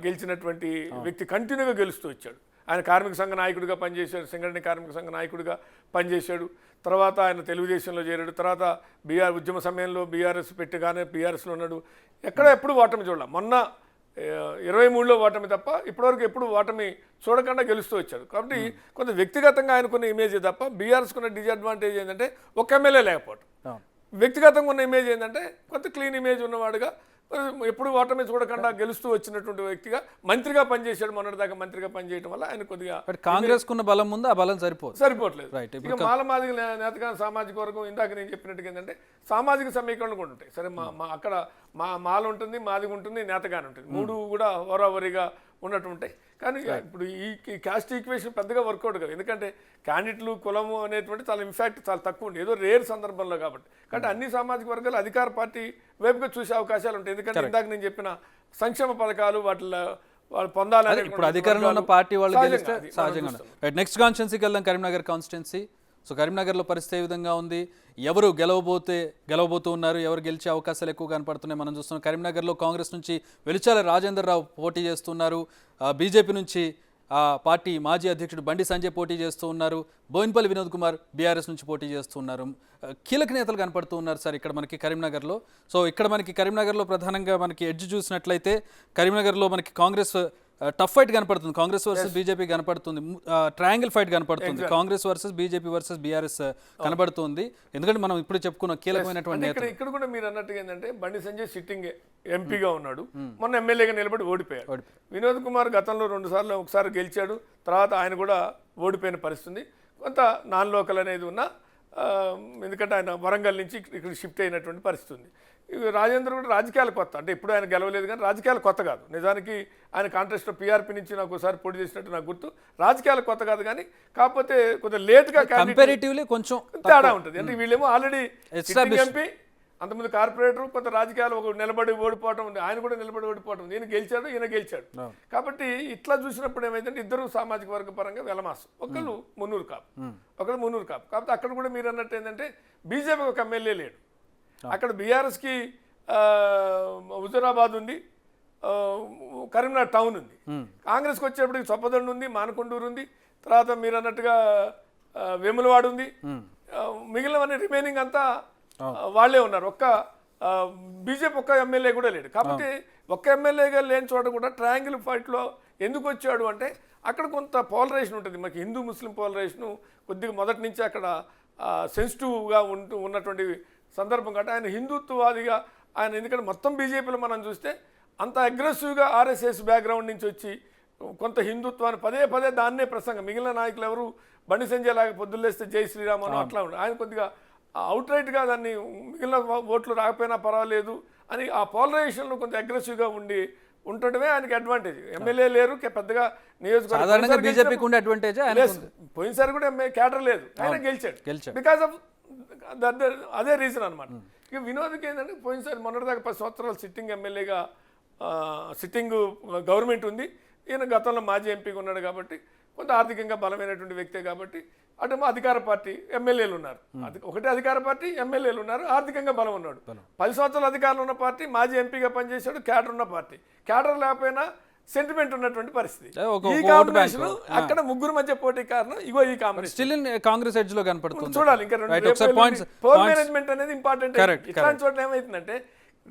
గెలిచినటువంటి వ్యక్తి, కంటిన్యూగా గెలుస్తూ వచ్చాడు. ఆయన కార్మిక సంఘ నాయకుడిగా పనిచేశాడు, సింగరేణి కార్మిక సంఘ నాయకుడిగా పనిచేశాడు. తర్వాత ఆయన తెలుగుదేశంలో చేరాడు. తర్వాత ఉద్యమ సమయంలో బీఆర్ఎస్ పెట్టగానే బీఆర్ఎస్లో ఉన్నాడు. ఎప్పుడు ఓటమి చూడాలి. మొన్న 23లో ఓటమి తప్ప ఇప్పటివరకు ఎప్పుడు ఓటమి చూడకుండా గెలుస్తూ వచ్చాడు. కాబట్టి కొంత వ్యక్తిగతంగా ఆయనకున్న ఇమేజ్ తప్ప బీఆర్ఎస్కి ఉన్న డిసడ్వాంటేజ్ ఏంటంటే ఒక ఎమ్మెల్యే లేకపోవడం. వ్యక్తిగతంగా ఉన్న ఇమేజ్ ఏంటంటే కొంత క్లీన్ ఇమేజ్ ఉన్నవాడుగా, ఎప్పుడు ఓటమి చూడకుండా గెలుస్తూ వచ్చినటువంటి వ్యక్తిగా మంత్రిగా పనిచేశాడు. మొన్నటిదాకా మంత్రిగా పనిచేయడం వల్ల ఆయన కొద్దిగా కాంగ్రెస్ కున్న బలం ముందు ఆ బలం సరిపోవట్లేదు. ఇక మాలమాదిగ నేతగా సామాజిక వర్గం, ఇందాక నేను చెప్పినట్టుగా ఏంటంటే సామాజిక సమీకరణలు కూడా ఉంటాయి. సరే, అక్కడ మాల ఉంటుంది, మాదిగ ఉంటుంది, నేతగానే ఉంటుంది, 3 కూడా హోరావరిగా ఉన్నట్టు ఉంటాయి. కానీ ఇప్పుడు ఈ క్యాస్ట్ ఈక్వేషన్ పెద్దగా వర్కౌట్ కాదు, ఎందుకంటే క్యాండిడేట్లు కులము అనేటువంటి చాలా తక్కువ ఉంది, ఏదో రేర్ సందర్భంలో కాబట్టి. కాబట్టి అన్ని సామాజిక వర్గాలు అధికార పార్టీ వైపుగా చూసే అవకాశాలు ఉంటాయి. ఎందుకంటే ఇందాక నేను చెప్పిన సంక్షేమ పథకాలు వాళ్ళు పొందాలని ఇప్పుడు అధికారంలో ఉన్న పార్టీ వాళ్ళు గెలిస్తే సహజంగా. నెక్స్ట్ కాన్స్టిట్యున్సీకి వెళ్దాం, కరీంనగర్ కాన్స్టిట్యున్సీ. సో కరీంనగర్లో పరిస్థితి ఏ విధంగా ఉంది, ఎవరు గెలవబోతూ ఉన్నారు, ఎవరు గెలిచే అవకాశాలు ఎక్కువ కనపడుతున్నాయి మనం చూస్తున్నాం. కరీంనగర్లో కాంగ్రెస్ నుంచి వెలిచాల రాజేందర్ రావు పోటీ చేస్తున్నారు, బీజేపీ నుంచి పార్టీ మాజీ అధ్యక్షుడు బండి సంజయ్ పోటీ చేస్తూ ఉన్నారు, బోయిన్పల్లి వినోద్ కుమార్ బీఆర్ఎస్ నుంచి పోటీ చేస్తున్నారు. కీలక నేతలు కనపడుతూ ఉన్నారు సార్ ఇక్కడ మనకి కరీంనగర్లో. సో ఇక్కడ మనకి కరీంనగర్లో ప్రధానంగా మనకి ఎడ్జ్ చూసినట్లయితే కరీంనగర్లో మనకి కాంగ్రెస్ టఫ్ ఫైట్ కనపడుతుంది, కాంగ్రెస్ వర్సెస్ బీజేపీ కనపడుతుంది, ట్రయాంగిల్ ఫైట్ కనపడుతుంది, Congress versus BJP versus BRS కనబడుతుంది. ఎందుకంటే మనం ఇప్పుడు చెప్పుకున్న కీలకమైనటువంటి ఇక్కడ కూడా మీరు అన్నట్టుగా ఏంటంటే బండి సంజయ్ సిట్టింగ్ ఎంపీగా ఉన్నాడు, మొన్న ఎమ్మెల్యేగా నిలబడి ఓడిపోయాడు. వినోద్ కుమార్ గతంలో 2 సార్లు, ఒకసారి గెలిచాడు, తర్వాత ఆయన కూడా ఓడిపోయిన పరిస్థితి. కొంత నాన్ లోకల్ అనేది ఉన్నా, ఎందుకంటే ఆయన వరంగల్ నుంచి ఇక్కడ షిఫ్ట్ అయినటువంటి పరిస్థితి ఉంది. రాజేంద్ర కూడా రాజకీయాలు కొత్త, అంటే ఇప్పుడు ఆయన గెలవలేదు కానీ రాజకీయాలు కొత్త కాదు. నిజానికి ఆయన కాంటెస్ట్లో పీఆర్పీ నుంచి నాకు ఒకసారి పోటీ చేసినట్టు నాకు గుర్తు. రాజకీయాలు కొత్త కాదు కానీ కాకపోతే కొంచెం లేట్గా కంపారిటివ్లీ కొంచెం తేడా ఉంటుంది. అంటే వీళ్ళేమో ఆల్రెడీ ఎంపీ, అంతకుముందు కార్పొరేటర్, కొంత రాజకీయాలు ఒక నిలబడి ఓడిపోవటం ఉంది, ఆయన కూడా నిలబడి ఓడిపోవటం ఉంది, ఈయన గెలిచాడు. కాబట్టి ఇట్లా చూసినప్పుడు ఏమైందంటే ఇద్దరు సామాజిక వర్గ పరంగా వెలమాసం, ఒకళ్ళు మున్నూరు కాపు. కాబట్టి అక్కడ కూడా మీరు అన్నట్టు ఏంటంటే బీజేపీకి ఒక ఎమ్మెల్యే లేడు, అక్కడ బీఆర్ఎస్కి హుజూరాబాద్ ఉంది, కరీంనగర్ టౌన్ ఉంది, కాంగ్రెస్కి వచ్చేప్పటికి చొప్పదండు ఉంది, మానకొండూరు ఉంది, తర్వాత మీరు అన్నట్టుగా వేములవాడ ఉంది, మిగిలినవన్నీ రిమైనింగ్ అంతా వాళ్ళే ఉన్నారు. బీజేపీ ఒక్క ఎమ్మెల్యే కూడా లేడు. కాబట్టి ఒక్క ఎమ్మెల్యేగా లేని చోట కూడా ట్రయాంగిల్ ఫైట్లో ఎందుకు వచ్చాడు అంటే అక్కడ కొంత పోలరైజేషన్ ఉంటుంది. మనకి హిందూ ముస్లిం పోలరైజేషన్ కొద్దిగా మొదటి నుంచి అక్కడ సెన్సిటివ్గా ఉన్నటువంటి సందర్భం కాబట్టి ఆయన హిందుత్వవాదిగా ఆయన, ఎందుకంటే మొత్తం బీజేపీలో మనం చూస్తే అంత అగ్రెసివ్గా ఆర్ఎస్ఎస్ బ్యాక్గ్రౌండ్ నుంచి వచ్చి కొంత హిందుత్వాన్ని పదే దాన్నే ప్రసంగం, మిగిలిన నాయకులు ఎవరు బండి సంజయ్ లాగా పొద్దులేస్తే జై శ్రీరామ్ అని అట్లా ఉండదు. ఆయన కొద్దిగా అవుట్ రైట్గా దాన్ని మిగిలిన ఓట్లు రాకపోయినా పర్వాలేదు అని ఆ పోలరైజేషన్లో కొంచెం అగ్రెసివ్గా ఉండటమే ఆయనకి అడ్వాంటేజ్. ఎమ్మెల్యే లేరు పెద్దగా సాధారణంగా బీజేపీకి ఉండే అడ్వాంటేజ్ పోయినసారి కూడా క్యాడర్ లేదు, ఆయన గెలిచాడు బికాస్ ఆఫ్ అదే రీజన్ అనమాట. ఇక వినోద్కి ఏంటంటే పోయినసారి మొన్నటిదాకా 10 సంవత్సరాలు సిట్టింగ్ ఎమ్మెల్యేగా సిట్టింగ్ గవర్నమెంట్ ఉంది, ఈయన గతంలో మాజీ ఎంపీగా ఉన్నాడు కాబట్టి కొంత ఆర్థికంగా బలమైనటువంటి వ్యక్తే కాబట్టి అటు అధికార పార్టీ ఎమ్మెల్యేలు ఉన్నారు, ఒకటే అధికార పార్టీ ఎమ్మెల్యేలు ఉన్నారు, ఆర్థికంగా బలం ఉన్నాడు. 10 సంవత్సరాలు అధికారంలో ఉన్న పార్టీ, మాజీ ఎంపీగా పనిచేశాడు, క్యాడర్ ఉన్న పార్టీ, క్యాడర్ లేకపోయినా సెంటిమెంట్ ఉన్నటువంటి పరిస్థితి. ఈ కాంబినేషన్ అక్కడ ముగ్గురు మధ్య పోటీ కారణం ఇగో ఈ కాంబినేషన్ స్టిల్ కాంగ్రెస్ ఎడ్జ్ లో కనపడుతుంది. చూడాలి ఇంకా పోల్ మేనేజ్మెంట్ అనేది ఇంపార్టెంట్. ఇట్లాంటి చోట్ల ఏమైతుందంటే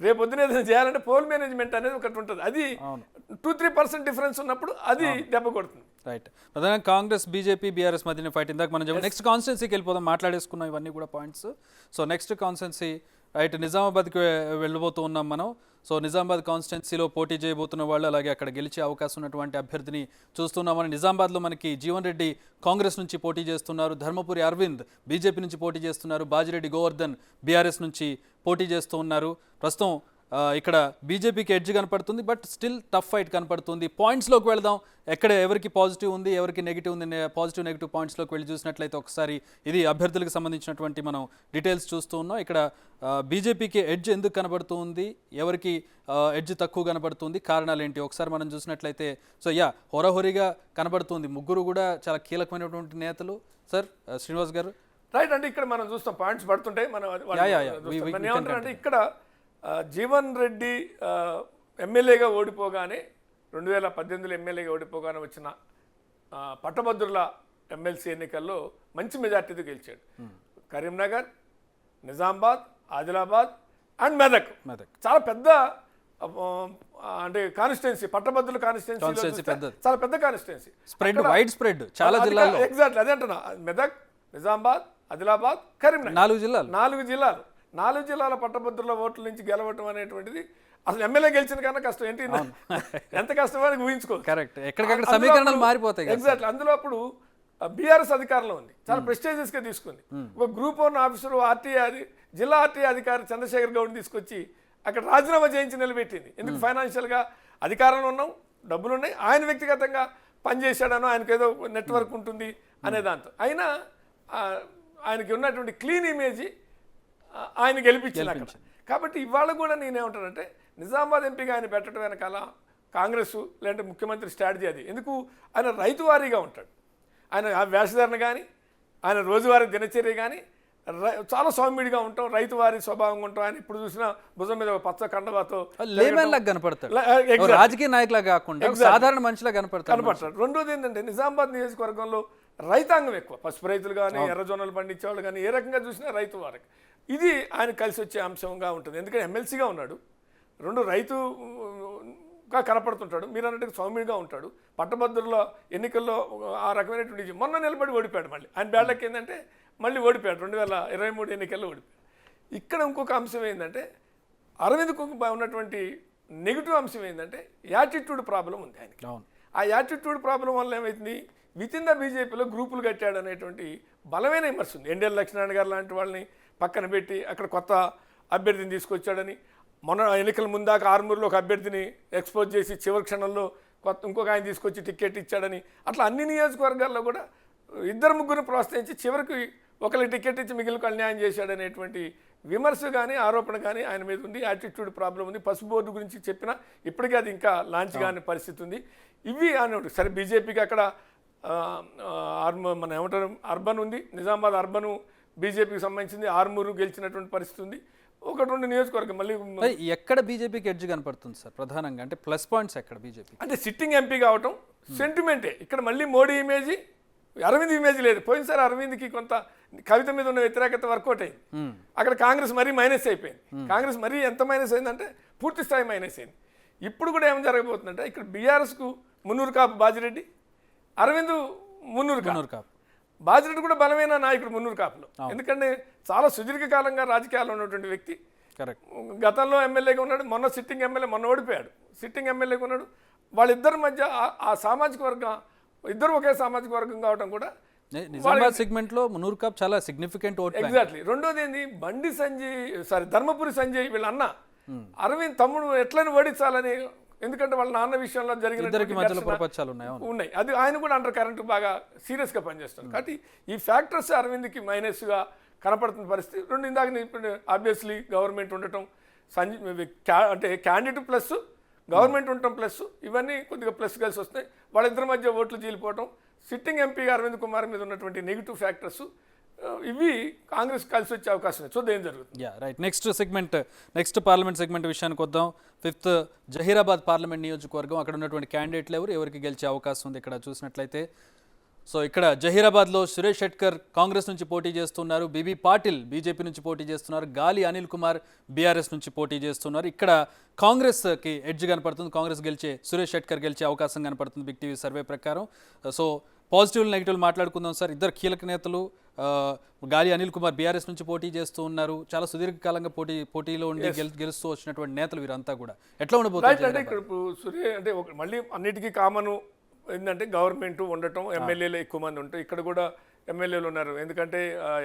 రేపు పొద్దున ఏదైనా చేయాలంటే పోల్ మేనేజ్మెంట్ అనేది ఒకటి ఉంటుంది, అది 2-3% డిఫరెన్స్ ఉన్నప్పుడు అది దెబ్బ కొడుతుంది. రైట్, ప్రధానంగా కాంగ్రెస్ బీజేపీ బీఆర్ఎస్ మధ్యన ఫైట్. ఇందాక మనం నెక్స్ట్ కాన్స్టిట్యున్సీకి వెళ్ళిపోదాం, మాట్లాడేసుకున్నాం ఇవన్నీ కూడా points. So next constituency right నిజామాబాద్కి వెళ్ళబోతూ ఉన్నాం మనం. సో నిజామాబాద్ కాన్స్టిట్యున్సీలో పోటీ చేయబోతున్న వాళ్ళు, అలాగే అక్కడ గెలిచే అవకాశం ఉన్నటువంటి అభ్యర్థిని చూస్తున్నామని. నిజామాబాద్లో మనకి జీవన్ రెడ్డి కాంగ్రెస్ నుంచి పోటీ చేస్తున్నారు, ధర్మపురి అరవింద్ బీజేపీ నుంచి పోటీ చేస్తున్నారు, బాజిరెడ్డి గోవర్ధన్ బీఆర్ఎస్ నుంచి పోటీ చేస్తూ ఉన్నారు. ప్రస్తుతం ఇక్కడ బీజేపీకి ఎడ్జ్ కనపడుతుంది, బట్ స్టిల్ టఫ్ ఫైట్ కనపడుతుంది. పాయింట్స్లోకి వెళదాం, ఎక్కడ ఎవరికి పాజిటివ్ ఉంది ఎవరికి నెగిటివ్ ఉంది, పాజిటివ్ నెగిటివ్ పాయింట్స్లోకి వెళ్ళి చూసినట్లయితే ఒకసారి ఇది అభ్యర్థులకు సంబంధించినటువంటి మనం డీటెయిల్స్ చూస్తూ ఉన్నాం. ఇక్కడ బీజేపీకి ఎడ్జ్ ఎందుకు కనబడుతూ ఉంది, ఎవరికి ఎడ్జ్ తక్కువ కనబడుతుంది, కారణాలు ఏంటి ఒకసారి మనం చూసినట్లయితే సో హోరాహోరీగా కనబడుతుంది. ముగ్గురు కూడా చాలా కీలకమైనటువంటి నేతలు. సార్ శ్రీనివాస్ గారు రైట్ అంటే ఇక్కడ మనం చూస్తాం పాయింట్స్ పడుతుంటాయి. మనం ఏమంటారంటే ఇక్కడ జీవన్ రెడ్డి ఎమ్మెల్యేగా ఓడిపోగానే 2018లో ఎమ్మెల్యేగా ఓడిపోగానే వచ్చిన పట్టభద్రుల ఎమ్మెల్సీ ఎన్నికల్లో మంచి మెజార్టీతో గెలిచాడు. కరీంనగర్, నిజామాబాద్, ఆదిలాబాద్ అండ్ మెదక్ చాలా పెద్ద అంటే కాన్స్టిట్యున్సీ, పట్టభద్రుల కాన్స్టిట్యున్సీ చాలా పెద్ద కాన్స్టిట్యున్సీ, స్ప్రెడ్ వైడ్ స్ప్రెడ్ చాలా జిల్లాల్లో. ఎగ్జాక్ట్లీ అదే అంటున్నా, మెదక్, నిజామాబాద్, ఆదిలాబాద్, కరీంనగర్ 4 జిల్లాల పట్టభద్రుల ఓట్ల నుంచి గెలవటం అనేటువంటిది అసలు ఎమ్మెల్యే గెలిచిన కన్నా కష్టం. ఏంటి ఎంత కష్టమో ఊహించుకో. కరెక్ట్, ఎక్కడికక్కడ సమీకరణాలు మారిపోతాయి. ఎగ్జాక్ట్లీ అందులో అప్పుడు బీఆర్ఎస్ అధికారంలో ఉంది, చాలా ప్రెస్టేజియస్గా తీసుకుంది. ఒక గ్రూప్ 1 ఆఫీసర్ జిల్లా ఆర్టీఐ అధికారి చంద్రశేఖర్ గౌడ్ తీసుకొచ్చి అక్కడ రాజీనామా చేయించి నిలబెట్టింది. ఎందుకు ఫైనాన్షియల్గా అధికారంలో ఉన్నాం, డబ్బులున్నాయి, ఆయన వ్యక్తిగతంగా పనిచేశాడనో ఆయనకు ఏదో నెట్వర్క్ ఉంటుంది అనే దాంతో అయినా ఆయనకి ఉన్నటువంటి క్లీన్ ఇమేజ్ ఆయన గెలిపించింది అక్కడ. కాబట్టి ఇవాళ కూడా నేనేమంటానంటే నిజామాబాద్ ఎంపీగా ఆయన పెట్టడం వెనకాల కాంగ్రెస్ లేదంటే ముఖ్యమంత్రి స్ట్రాటజీ అది. ఎందుకు ఆయన రైతువారీగా ఉంటాడు, ఆయన వేషధారణ కానీ ఆయన రోజువారీ దినచర్య కానీ చాలా సౌమ్యుడిగా ఉంటాం, రైతువారి స్వభావంగా ఉంటాం. ఆయన ఇప్పుడు చూసినా భుజం మీద పచ్చ కండవాతో కనపడతాడు, రాజకీయ నాయకులా కాకుండా సాధారణ మనిషిలా కనపడతాడు. రెండోది ఏంటంటే నిజామాబాద్ నియోజకవర్గంలో రైతాంగం ఎక్కువ, పసుపు రైతులు కానీ ఎర్రజొన్నలు పండించేవాళ్ళు కానీ ఏ రకంగా చూసినా రైతు వారికి ఇది ఆయన కలిసి వచ్చే అంశంగా ఉంటుంది. ఎందుకంటే ఎమ్మెల్సీగా ఉన్నాడు, 2 రైతుగా కనపడుతుంటాడు, మీరు అన్నట్టుగా సౌమ్యుడిగా ఉంటాడు. పట్టభద్రుల ఎన్నికల్లో ఆ రకమైనటువంటి మొన్న నిలబడి ఓడిపోయాడు. మళ్ళీ ఆయన బ్యాడ్లక్ ఏంటంటే మళ్ళీ ఓడిపోయాడు, 2023 ఎన్నికల్లో ఓడిపోయాడు. ఇక్కడ ఇంకొక అంశం ఏంటంటే అరవింద్కు ఉన్నటువంటి నెగిటివ్ అంశం ఏంటంటే యాటిట్యూడ్ ప్రాబ్లం ఉంది ఆయనకి. ఆ యాటిట్యూడ్ ప్రాబ్లం వల్ల ఏమైంది, విత్ ఇన్ ద బీజేపీలో గ్రూపులు కట్టాడు అనేటువంటి బలమైన విమర్శ ఉంది. ఎన్డీఎల్ లక్ష్మీనారాయణ గారు లాంటి వాళ్ళని పక్కన పెట్టి అక్కడ కొత్త అభ్యర్థిని తీసుకొచ్చాడని, మొన్న ఎన్నికల ముందాక ఆర్మూర్లో ఒక అభ్యర్థిని ఎక్స్పోజ్ చేసి చివరి క్షణంలో ఇంకొక ఆయన తీసుకొచ్చి టికెట్ ఇచ్చాడని, అట్లా అన్ని నియోజకవర్గాల్లో కూడా 2-3 ప్రోత్సహించి చివరికి ఒకరికి టికెట్ ఇచ్చి మిగిలిన అన్యాయం చేశాడనేటువంటి విమర్శ కానీ ఆరోపణ కానీ ఆయన మీద ఉంది. యాటిట్యూడ్ ప్రాబ్లం ఉంది. పసుపు బోర్డు గురించి చెప్పినా ఇప్పటికీ అది ఇంకా లాంచ్ కాని పరిస్థితి ఉంది. ఇవి అని సరే బీజేపీకి అక్కడ మనం ఏమంటారు అర్బన్ ఉంది, నిజామాబాద్ అర్బను బీజేపీకి సంబంధించింది, ఆర్మూరు గెలిచినటువంటి పరిస్థితి ఉంది. 1-2 నియోజకవర్గం మళ్ళీ ఎక్కడ బీజేపీకి ఎడ్జ్ కనపడుతుంది సార్ ప్రధానంగా, అంటే ప్లస్ పాయింట్స్ ఎక్కడ బీజేపీ అంటే సిట్టింగ్ ఎంపీ కావటం సెంటిమెంటే. ఇక్కడ మళ్ళీ మోడీ ఇమేజ్, అరవింద్ ఇమేజ్ లేదు. పోయినసారి అరవింద్కి కొంత కవిత మీద ఉన్న వ్యతిరేకత వర్కౌట్ అయింది, అక్కడ కాంగ్రెస్ మరీ మైనస్ అయిపోయింది. కాంగ్రెస్ మరీ ఎంత మైనస్ అయిందంటే పూర్తి స్థాయి మైనస్ అయింది. ఇప్పుడు కూడా ఏం జరగబోతుందంటే ఇక్కడ బీఆర్ఎస్కు మున్నూరు కాపు బాజిరెడ్డి, అరవింద్ మున్నూరు కాపు. బాజిరెడ్డి కూడా బలమైన నాయకుడు మున్నూరు కాపులో, ఎందుకంటే చాలా సుదీర్ఘకాలంగా రాజకీయాల్లో ఉన్నటువంటి వ్యక్తి. గతంలో ఎమ్మెల్యేగా ఉన్నాడు, మొన్న సిట్టింగ్ ఎమ్మెల్యే, మొన్న ఓడిపోయాడు, సిట్టింగ్ ఎమ్మెల్యేగా ఉన్నాడు. వాళ్ళిద్దరి మధ్య ఆ సామాజిక వర్గం, ఇద్దరు ఒకే సామాజిక వర్గం కావడం కూడా నిజామాబాద్ సెగ్మెంట్ లో మునూర్ కాప్ చాలా సిగ్నిఫికెంట్ ఓట్ బ్యాంక్. ఎగ్జాక్ట్లీ. రెండోది ఏంది, బండి సంజయ్ ధర్మపురి సంజయ్ వీళ్ళ అన్న అరవింద్ తమ్ముడు ఎట్లని ఓడించాలని, ఎందుకంటే వాళ్ళ నాన్న విషయంలో జరిగిన ఇద్దరికి మధ్యలో ప్రపంచాలు ఉన్నాయి. అది ఆయన కూడా అండర్ కరెంట్ బాగా సీరియస్గా పనిచేస్తారు. కాబట్టి ఈ ఫ్యాక్టర్స్ అరవింద్కి మైనస్గా కనపడుతున్న పరిస్థితి. రెండు ఇందాక ఆబ్వియస్లీ గవర్నమెంట్ ఉండటం, అంటే క్యాండిడేట్ ప్లస్ గవర్నమెంట్ ఉండటం ప్లస్ ఇవన్నీ కొద్దిగా ప్లస్ కలిసి వస్తాయి. వాళ్ళిద్దరి మధ్య ఓట్లు చీలిపోవటం, సిట్టింగ్ ఎంపీ అరవింద్ కుమార్ మీద ఉన్నటువంటి నెగిటివ్ ఫ్యాక్టర్స్, ఇవి కాంగ్రెస్ కలిసి వచ్చే అవకాశం ఉంది. చూద్దాం ఏం జరుగుతుంది. రైట్. నెక్స్ట్ పార్లమెంట్ సెగ్మెంట్ విషయానికి వద్దాం. 5th జహీరాబాద్ పార్లమెంట్ నియోజకవర్గం, అక్కడ ఉన్నటువంటి క్యాండిడేట్లు ఎవరికి గెలిచే అవకాశం ఉంది ఇక్కడ చూసినట్లయితే. సో ఇక్కడ జహీరాబాద్లో సురేష్ షెట్కర్ కాంగ్రెస్ నుంచి పోటీ చేస్తున్నారు, బీబీ పాటిల్ బీజేపీ నుంచి పోటీ చేస్తున్నారు, గాలి అనిల్ కుమార్ బీఆర్ఎస్ నుంచి పోటీ చేస్తున్నారు. ఇక్కడ కాంగ్రెస్కి ఎడ్జ్ కనపడుతుంది, కాంగ్రెస్ సురేష్ షెట్కర్ గెలిచే అవకాశం కనపడుతుంది బిగ్ టీవీ సర్వే ప్రకారం. సో పాజిటివ్ నెగిటివ్ మాట్లాడుకుందాం సార్. ఇద్దరు కీలక నేతలు, గాలి అనిల్ కుమార్ బీఆర్ఎస్ నుంచి పోటీ చేస్తూ ఉన్నారు, చాలా సుదీర్ఘకాలంగా పోటీలో ఉండి గెలుస్తూ వచ్చినటువంటి నేతలు వీరంతా కూడా. ఎట్లా ఉండబోతుంది అంటే ఇక్కడ అంటే మళ్ళీ అన్నిటికీ కామను ఏంటంటే గవర్నమెంట్ ఉండటం, ఎమ్మెల్యేలు ఎక్కువ మంది ఉంటాయి. ఇక్కడ కూడా ఎమ్మెల్యేలు ఉన్నారు. ఎందుకంటే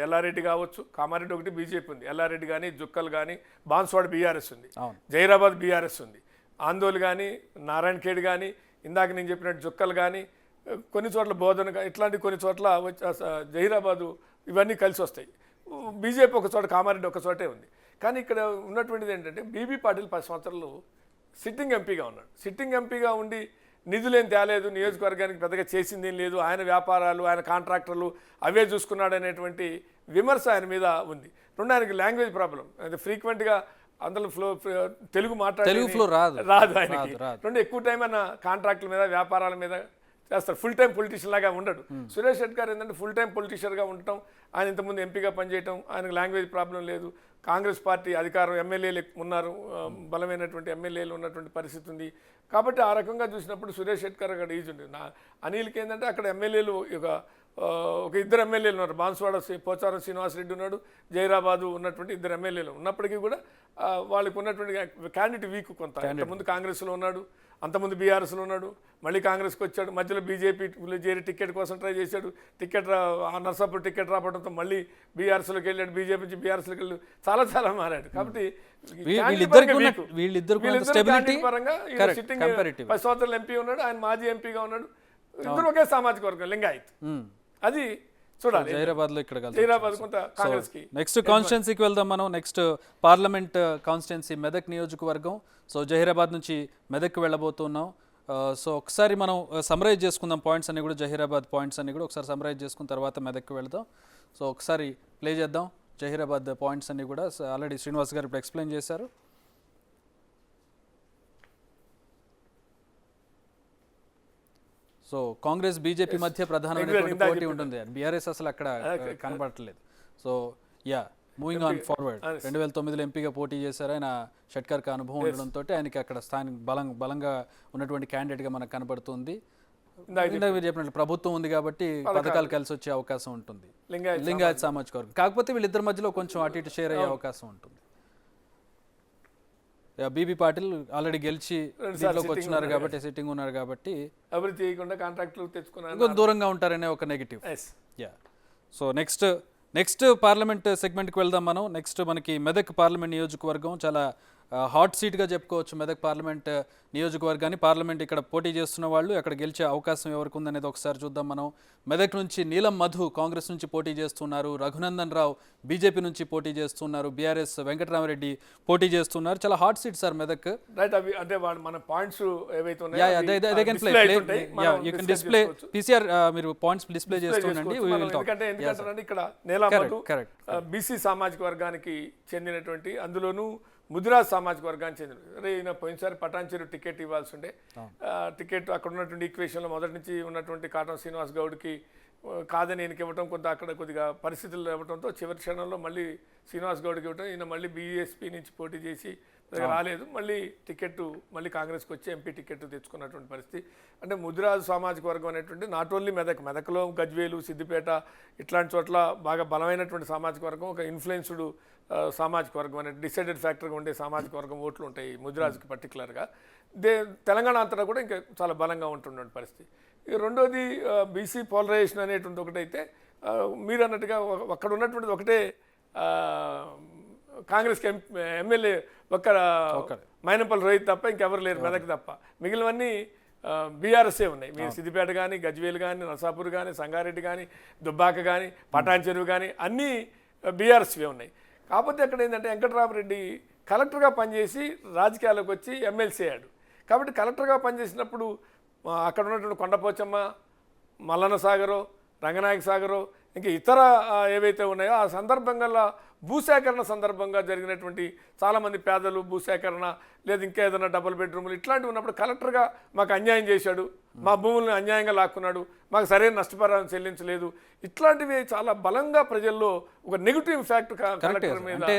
ఎల్లారెడ్డి కావచ్చు, కామారెడ్డి ఒకటి బీజేపీ ఉంది, ఎల్లారెడ్డి కానీ జుక్కల్ కానీ, బాన్స్వాడ బీఆర్ఎస్ ఉంది, జహీరాబాద్ బీఆర్ఎస్ ఉంది, ఆందోళ్ కానీ, నారాయణ ఖేడ్ కానీ, ఇందాక నేను చెప్పినట్టు జుక్కల్ కానీ, కొన్ని చోట్ల బోధన, ఇట్లాంటి కొన్ని చోట్ల జహీరాబాదు, ఇవన్నీ కలిసి వస్తాయి. బీజేపీ ఒక చోట, కామారెడ్డి ఒక చోటే ఉంది. కానీ ఇక్కడ ఉన్నటువంటిది ఏంటంటే బీబీ పాటిల్ 10 సంవత్సరాలు సిట్టింగ్ ఎంపీగా ఉన్నాడు. సిట్టింగ్ ఎంపీగా ఉండి నిధులేం తేలేదు, నియోజకవర్గానికి పెద్దగా చేసిందేం లేదు, ఆయన వ్యాపారాలు, ఆయన కాంట్రాక్టర్లు అవే చూసుకున్నాడు అనేటువంటి విమర్శ ఆయన మీద ఉంది. రెండు, ఆయనకి లాంగ్వేజ్ ప్రాబ్లం, అది ఫ్రీక్వెంట్గా అందులో తెలుగు రాదు ఆయనకి. రెండు, ఎక్కువ టైం ఆయన కాంట్రాక్టుల మీద, వ్యాపారాల మీద చేస్తారు. ఫుల్ టైం పొలిటీషియన్ లాగా ఉండడు. సురేష్ షెట్కర్ ఏంటంటే ఫుల్ టైం పొలిటీషియన్గా ఉండటం, ఆయన ఇంతకుముందు ఎంపీగా పనిచేయటం, ఆయనకు లాంగ్వేజ్ ప్రాబ్లం లేదు. కాంగ్రెస్ పార్టీ అధికారం, ఎమ్మెల్యేలు ఉన్నారు, బలమైనటువంటి ఎమ్మెల్యేలు ఉన్నటువంటి పరిస్థితి ఉంది. కాబట్టి ఆ రకంగా చూసినప్పుడు సురేష్ షెట్కర్ అక్కడ ఈజీ ఉంటుంది. అనిల్కి ఏంటంటే అక్కడ ఎమ్మెల్యేలు ఒక ఇద్దరు ఎమ్మెల్యేలు ఉన్నారు, బాన్స్వాడ పోచారం శ్రీనివాసరెడ్డి ఉన్నాడు, జహీరాబాదు ఉన్నటువంటి ఇద్దరు ఎమ్మెల్యేలు ఉన్నప్పటికీ కూడా వాళ్ళకి ఉన్నటువంటి క్యాండిడేట్ వీక్ కొంత. అంతకుముందు కాంగ్రెస్లో ఉన్నాడు, అంతకుముందు బీఆర్ఎస్లో ఉన్నాడు, మళ్ళీ కాంగ్రెస్కి వచ్చాడు, మధ్యలో బీజేపీలో చేరి టికెట్ కోసం ట్రై చేశాడు, నర్సాపూర్ టికెట్ రావడంతో మళ్ళీ బీఆర్ఎస్లోకి వెళ్ళాడు, బీజేపీ నుంచి బీఆర్ఎస్లోకి వెళ్ళి చాలా మారాడు. కాబట్టి పరంగా 10 సంవత్సరాలు ఎంపీ ఉన్నాడు, ఆయన మాజీ ఎంపీగా ఉన్నాడు, ఇద్దరు ఒకే సామాజిక వర్గం, లింగాయత్. అది చూడాలి. జహీరాబాద్ లో ఇక్కడ కొంత కాంగ్రెస్ కి. నెక్స్ట్ కాన్స్టిట్యున్సీకి వెళ్దాం మనం. నెక్స్ట్ పార్లమెంట్ కాన్స్టిట్యున్సీ మెదక్ నియోజకవర్గం. సో జహీరాబాద్ నుంచి మెదక్ వెళ్ళబోతున్నాం. సో ఒకసారి మనం సమరైజ్ చేసుకుందాం పాయింట్స్ అన్ని కూడా, జహీరాబాద్ పాయింట్స్ అన్ని కూడా ఒకసారి సమరైజ్ చేసుకున్న తర్వాత మెదక్కి వెళ్దాం. సో ఒకసారి ప్లే చేద్దాం జహీరాబాద్ పాయింట్స్ అన్ని కూడా. ఆల్రెడీ శ్రీనివాస్ గారు ఇప్పుడు ఎక్స్ప్లెయిన్ చేశారు. సో కాంగ్రెస్ బీజేపీ మధ్య ప్రధానమైనటువంటి పోటీ ఉంటుంది, బీఆర్ఎస్ అసలు అక్కడ కనబడట్లేదు. సో మూవింగ్ ఆన్ ఫార్వర్డ్, 2009లో ఎంపీగా పోటీ చేశారు ఆయన. షెట్కర్కి అనుభవం ఉండడంతో ఆయనకి అక్కడ బలంగా ఉన్నటువంటి క్యాండిడేట్గా మనకు కనబడుతుంది. ఇందాక మీరు చెప్పినట్లు ప్రభుత్వం ఉంది కాబట్టి పథకాలు కలిసి వచ్చే అవకాశం ఉంటుంది లింగాయత్ సామాజిక వర్గం. కాకపోతే వీళ్ళిద్దరి మధ్యలో కొంచెం అటు ఇటు షేర్ అయ్యే అవకాశం ఉంటుంది. బీబీ పాటిల్ ఆల్రెడీ గెలిచి వచ్చినారు కాబట్టి, సిట్టింగ్ ఉన్నారు కాబట్టి అభివృద్ధి చేయకుండా కాంట్రాక్టులు తెచ్చుకున్నారు, కొంచెం దూరంగా ఉంటారనే ఒక నెగిటివ్. సో నెక్స్ట్ పార్లమెంట్ సెగ్మెంట్కి వెళ్దాం మనం. నెక్స్ట్ మనకి మెదక్ పార్లమెంట్ నియోజకవర్గం చాలా హాట్ సీట్గా చెప్పుకోవచ్చు. మెదక్ పార్లమెంట్ నియోజకవర్గాన్ని, పార్లమెంట్ ఇక్కడ పోటీ చేస్తున్న వాళ్ళు అక్కడ గెలిచే అవకాశం ఎవరికి ఉందనేది ఒకసారి చూద్దాం మనం. మెదక్ నుంచి నీలం మధు కాంగ్రెస్ నుంచి పోటీ చేస్తున్నారు, రఘునందన్ రావు బీజేపీ నుంచి పోటీ చేస్తున్నారు, బీఆర్ఎస్ వెంకటరామరెడ్డి పోటీ చేస్తున్నారు. చాలా hot seat sir Medak. Right. అవి అంటే మన పాయింట్స్ ఏవైతే డిస్ప్లే పీసీఆర్ మీరు పాయింట్స్ డిస్ప్లే చేస్తుండండి. ఎందుకంటే ఇక్కడ నీలం మధు బీసీ సామాజిక వర్గానికి చెందినటువంటి, అందులోనూ ముదిరాజ్ సామాజిక వర్గానికి చెందిన. ఈయన పోయినసారి పటాన్చెరు టికెట్ ఇవ్వాల్సి ఉండే, టికెట్ అక్కడ ఉన్నటువంటి ఈక్వేషన్లో మొదటి నుంచి ఉన్నటువంటి కాటన్ శ్రీనివాస్ గౌడ్కి కాదని ఈయనకి ఇవ్వటం, కొంత అక్కడ కొద్దిగా పరిస్థితులు ఇవ్వడంతో చివరి క్షణంలో మళ్ళీ శ్రీనివాస్ గౌడ్కి ఇవ్వటం, ఈయన మళ్ళీ బీఎస్పీ నుంచి పోటీ చేసి రాలేదు, మళ్ళీ టికెట్ మళ్ళీ కాంగ్రెస్కి వచ్చి ఎంపీ టికెట్ తెచ్చుకున్నటువంటి పరిస్థితి. అంటే ముదిరాజు సామాజిక వర్గం అనేటువంటి నాట్ ఓన్లీ మెదక్లో గజ్వేలు, సిద్దిపేట ఇట్లాంటి చోట్ల బాగా బలమైనటువంటి సామాజిక వర్గం, ఒక ఇన్ఫ్లుయెన్స్డ్ సామాజిక వర్గం అనే డిసైడెడ్ ఫ్యాక్టర్గా ఉండే సామాజిక వర్గం ఓట్లు ఉంటాయి ముదిరాజుకి పర్టికులర్గా. తెలంగాణ అంతటా కూడా ఇంకా చాలా బలంగా ఉంటున్న పరిస్థితి. రెండోది బీసీ పోలరైజేషన్ అనేటువంటి ఒకటైతే మీరు అన్నట్టుగా అక్కడ ఉన్నటువంటిది ఒకటే కాంగ్రెస్కి ఎమ్మెల్యే ఒక్క మైనంపల్లి రోహిత్ తప్ప ఇంకెవరు లేరు మెదక్ తప్ప. మిగిలినవన్నీ బీఆర్ఎస్ఏ ఉన్నాయి. మీరు సిద్దిపేట కానీ, గజ్వేల్ కానీ, నర్సాపూర్ కానీ, సంగారెడ్డి కానీ, దుబ్బాక కానీ, పటాన్ చెరువు కానీ అన్నీ బీఆర్ఎస్వే ఉన్నాయి. కాకపోతే అక్కడ ఏంటంటే వెంకటరామరెడ్డి కలెక్టర్గా పనిచేసి రాజకీయాల్లోకి వచ్చి ఎమ్మెల్సీ అయ్యాడు. కాబట్టి కలెక్టర్గా పనిచేసినప్పుడు అక్కడ ఉన్నటువంటి కొండపోచమ్మ, మల్లన్న సాగరు, రంగనాయక సాగరు, ఇంకా ఇతర ఏవైతే ఉన్నాయో ఆ సందర్భంగా భూసేకరణ సందర్భంగా జరిగినటువంటి చాలామంది పేదలు భూసేకరణ లేదా ఇంకా ఏదైనా డబుల్ బెడ్రూములు ఇట్లాంటివి ఉన్నప్పుడు కలెక్టర్గా మాకు అన్యాయం చేశాడు, మా భూములను అన్యాయంగా లాక్కున్నాడు, మాకు సరైన నష్టపరిహారం చెల్లించలేదు, ఇట్లాంటివి చాలా బలంగా ప్రజల్లో ఒక నెగిటివ్ ఇంపాక్ట్ కలెక్టర్ మీద. అంటే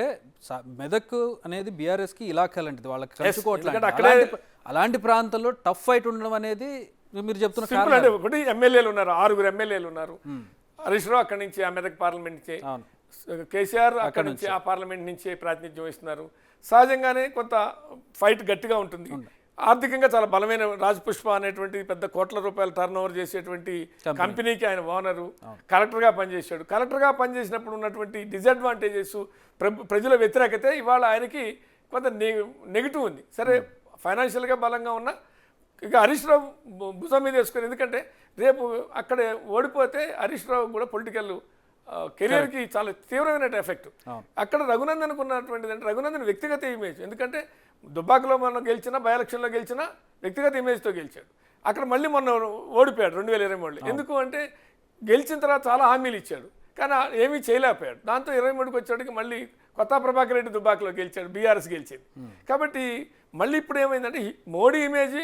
మెదక్ అనేది బీఆర్ఎస్ కి ఇలాఖ లాంటిది, వాళ్ళకి తెలుసుకోవట్లేదు. అలాంటి ప్రాంతాల్లో టఫ్ ఫైట్ ఉండడం అనేది మీరు చెప్తున్నారు. అంటే ఒకటి ఎమ్మెల్యేలు ఉన్నారు, 6 ఎమ్మెల్యేలు ఉన్నారు. హరీష్ రావు అక్కడి నుంచి ఆ మెదక్ పార్లమెంట్ నుంచి, కేసీఆర్ అక్కడి నుంచి ఆ పార్లమెంట్ నుంచి ప్రాతినిధ్యం వహిస్తున్నారు. సహజంగానే కొంత ఫైట్ గట్టిగా ఉంటుంది. ఆర్థికంగా చాలా బలమైన రాజపుష్ప అనేటువంటి పెద్ద కోట్ల రూపాయలు టర్న్ ఓవర్ చేసేటువంటి కంపెనీకి ఆయన ఓనరు, కలెక్టర్గా పనిచేశాడు. కలెక్టర్గా పనిచేసినప్పుడు ఉన్నటువంటి డిసడ్వాంటేజెస్, ప్రజల వ్యతిరేకత ఇవాళ ఆయనకి కొంత నెగిటివ్ ఉంది. సరే ఫైనాన్షియల్గా బలంగా ఉన్న ఇక హరీష్ రావు భుజం మీద వేసుకొని, ఎందుకంటే రేపు అక్కడ ఓడిపోతే హరీష్ రావు కూడా పొలిటికల్ కెరియర్కి చాలా తీవ్రమైన ఎఫెక్ట్. అక్కడ రఘునందన్కు ఉన్నటువంటిది అంటే రఘునందన్ వ్యక్తిగత ఇమేజ్, ఎందుకంటే దుబ్బాకలో మనం గెలిచినా, బై ఎలక్షన్లో గెలిచినా వ్యక్తిగత ఇమేజ్తో గెలిచాడు. అక్కడ మళ్ళీ మొన్న ఓడిపోయాడు 2023లో. ఎందుకు అంటే గెలిచిన తర్వాత చాలా హామీలు ఇచ్చాడు కానీ ఏమీ చేయలేకపోయాడు. దాంతో 23కి వచ్చేటికి మళ్ళీ కొత్త ప్రభాకర్ రెడ్డి దుబ్బాకలో గెలిచాడు, బీఆర్ఎస్ గెలిచింది. కాబట్టి మళ్ళీ ఇప్పుడు ఏమైందంటే మోడీ ఇమేజీ,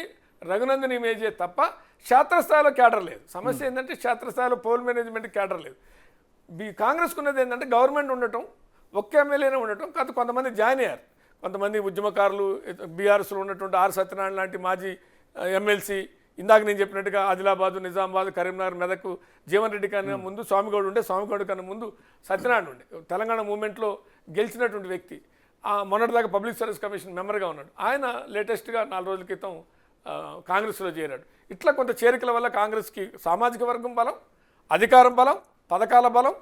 రఘునందన్ ఇమేజే తప్ప క్షేత్రస్థాయిలో క్యాడర్ లేదు. సమస్య ఏంటంటే క్షేత్రస్థాయిలో పోల్ మేనేజ్మెంట్ క్యాడర్ లేదు. కాంగ్రెస్కు ఉన్నది ఏంటంటే గవర్నమెంట్ ఉండటం, ఒక్క ఎమ్మెల్యేనే ఉండటం, కాదు కొంతమంది జాయిన్ అయ్యారు. కొంతమంది ఉద్యమకారులు, బీఆర్ఎస్లో ఉన్నటువంటి ఆర్ సత్యనారాయణ లాంటి మాజీ ఎమ్మెల్సీ, ఇందాక నేను చెప్పినట్టుగా ఆదిలాబాదు, నిజామాబాద్, కరీంనగర్, మెదక్ జీవన్ రెడ్డి కన్నా ముందు స్వామిగౌడ్ ఉండే, స్వామిగౌడ్ కన్నా ముందు సత్యనారాయణ ఉండే, తెలంగాణ మూవ్మెంట్లో గెలిచినటువంటి వ్యక్తి. మొన్నటిదాకా పబ్లిక్ సర్వీస్ కమిషన్ మెంబర్గా ఉన్నాడు. ఆయన లేటెస్ట్గా 4 రోజుల క్రితం కాంగ్రెస్లో చేరాడు. ఇట్లా కొంత చేరికల వల్ల కాంగ్రెస్కి సామాజిక వర్గం బలం, అధికారం బలం, పథకాల బలం,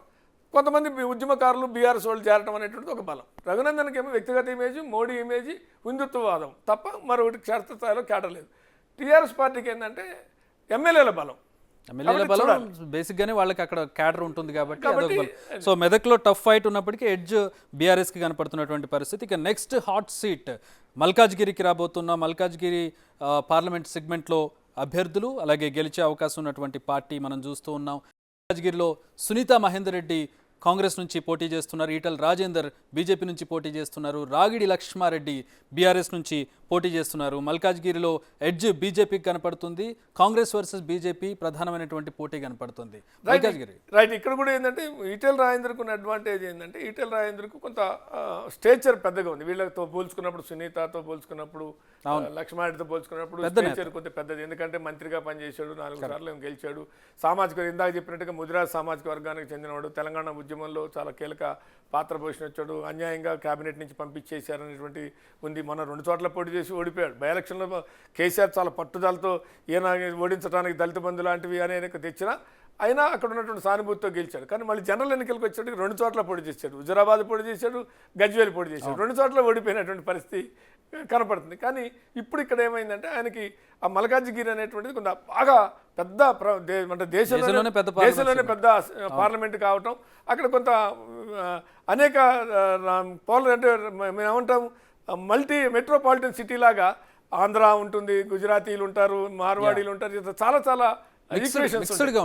కొంతమంది ఉద్యమకారులు బీఆర్ఎస్ వాళ్ళు చేరడం అనేటువంటిది ఒక బలం. రఘునందన్కి ఏమో వ్యక్తిగత ఇమేజ్, మోడీ ఇమేజ్, హిందుత్వవాదం తప్ప మరొకటి క్షేత్రస్థాయిలో కేటలేదు. టీఆర్ఎస్ పార్టీకి ఏంటంటే ఎమ్మెల్యేల బలం, బేసిక్గానే వాళ్ళకి అక్కడ క్యాడర్ ఉంటుంది కాబట్టి. సో మెదక్లో టఫ్ ఫైట్ ఉన్నప్పటికీ ఎడ్జ్ బీఆర్ఎస్కి కనపడుతున్నటువంటి పరిస్థితి. ఇక నెక్స్ట్ హాట్ సీట్ మల్కాజ్గిరికి రాబోతున్న మల్కాజ్గిరి పార్లమెంట్ సెగ్మెంట్లో అభ్యర్థులు, అలాగే గెలిచే అవకాశం ఉన్నటువంటి పార్టీ మనం చూస్తూ ఉన్నాం. మల్కాజ్గిరిలో సునీతా మహేందర్ రెడ్డి కాంగ్రెస్ నుంచి పోటీ చేస్తున్నారు, ఈటల రాజేందర్ బీజేపీ నుంచి పోటీ చేస్తున్నారు, రాగిడి లక్ష్మారెడ్డి బీఆర్ఎస్ నుంచి పోటీ చేస్తున్నారు. మల్కాజ్గిరిలో ఎడ్జ్ బీజేపీకి కనపడుతుంది, కాంగ్రెస్ వర్సెస్ బీజేపీ ప్రధానమైనటువంటి పోటీ కనపడుతుంది. రైట్. ఇక్కడ కూడా ఏంటంటే ఈటల రాజేందర్కు ఉన్న అడ్వాంటేజ్ ఏంటంటే ఈటల రాజేందర్కు కొంత స్టేచర్ పెద్దగా ఉంది. వీళ్ళతో పోల్చుకున్నప్పుడు, సునీతతో పోల్చుకున్నప్పుడు, లక్ష్మారెడ్డితో పోల్చుకున్నప్పుడు స్టేచర్ కొంత పెద్దది. ఎందుకంటే మంత్రిగా పనిచేశాడు, 4 సార్లు గెలిచాడు. సామాజిక, ఇందాక చెప్పినట్టుగా ముదిరాజ్ సామాజిక వర్గానికి చెందినవాడు, తెలంగాణ ఉద్యమంలో చాలా కీలక పాత్ర పోషించాడు. అన్యాయంగా కేబినెట్ నుంచి పంపించేశారనేటువంటి ఉంది. మొన్న 2 చోట్ల పోటీ చేసి ఓడిపోయాడు. బై ఎలక్షన్లో కేసీఆర్ చాలా పట్టుదలతో ఈయన ఓడించడానికి దళిత బంధు లాంటివి అనేక తెచ్చినా అయినా అక్కడ ఉన్నటువంటి సానుభూతితో గెలిచాడు. కానీ మళ్ళీ జనరల్ ఎన్నికలకు వచ్చేటికి 2 చోట్ల పోటీ చేశాడు. హుజరాబాద్ పోటీ చేశాడు, గజ్వేల్ పోటీ చేశాడు. 2 చోట్ల ఓడిపోయినటువంటి పరిస్థితి కనపడుతుంది. కానీ ఇప్పుడు ఇక్కడ ఏమైందంటే ఆయనకి ఆ మల్కాజ్గిరి అనేటువంటిది కొంత బాగా పెద్ద అంటే దేశంలోనే పెద్ద పార్లమెంట్ కావటం, అక్కడ కొంత అనేక అంటే మేము ఏమంటాం మల్టీ మెట్రోపాలిటన్ సిటీ లాగా ఆంధ్ర ఉంటుంది, గుజరాతీలు ఉంటారు, మార్వాడీలు ఉంటారు, చాలా చాలా మిక్స్డ్గా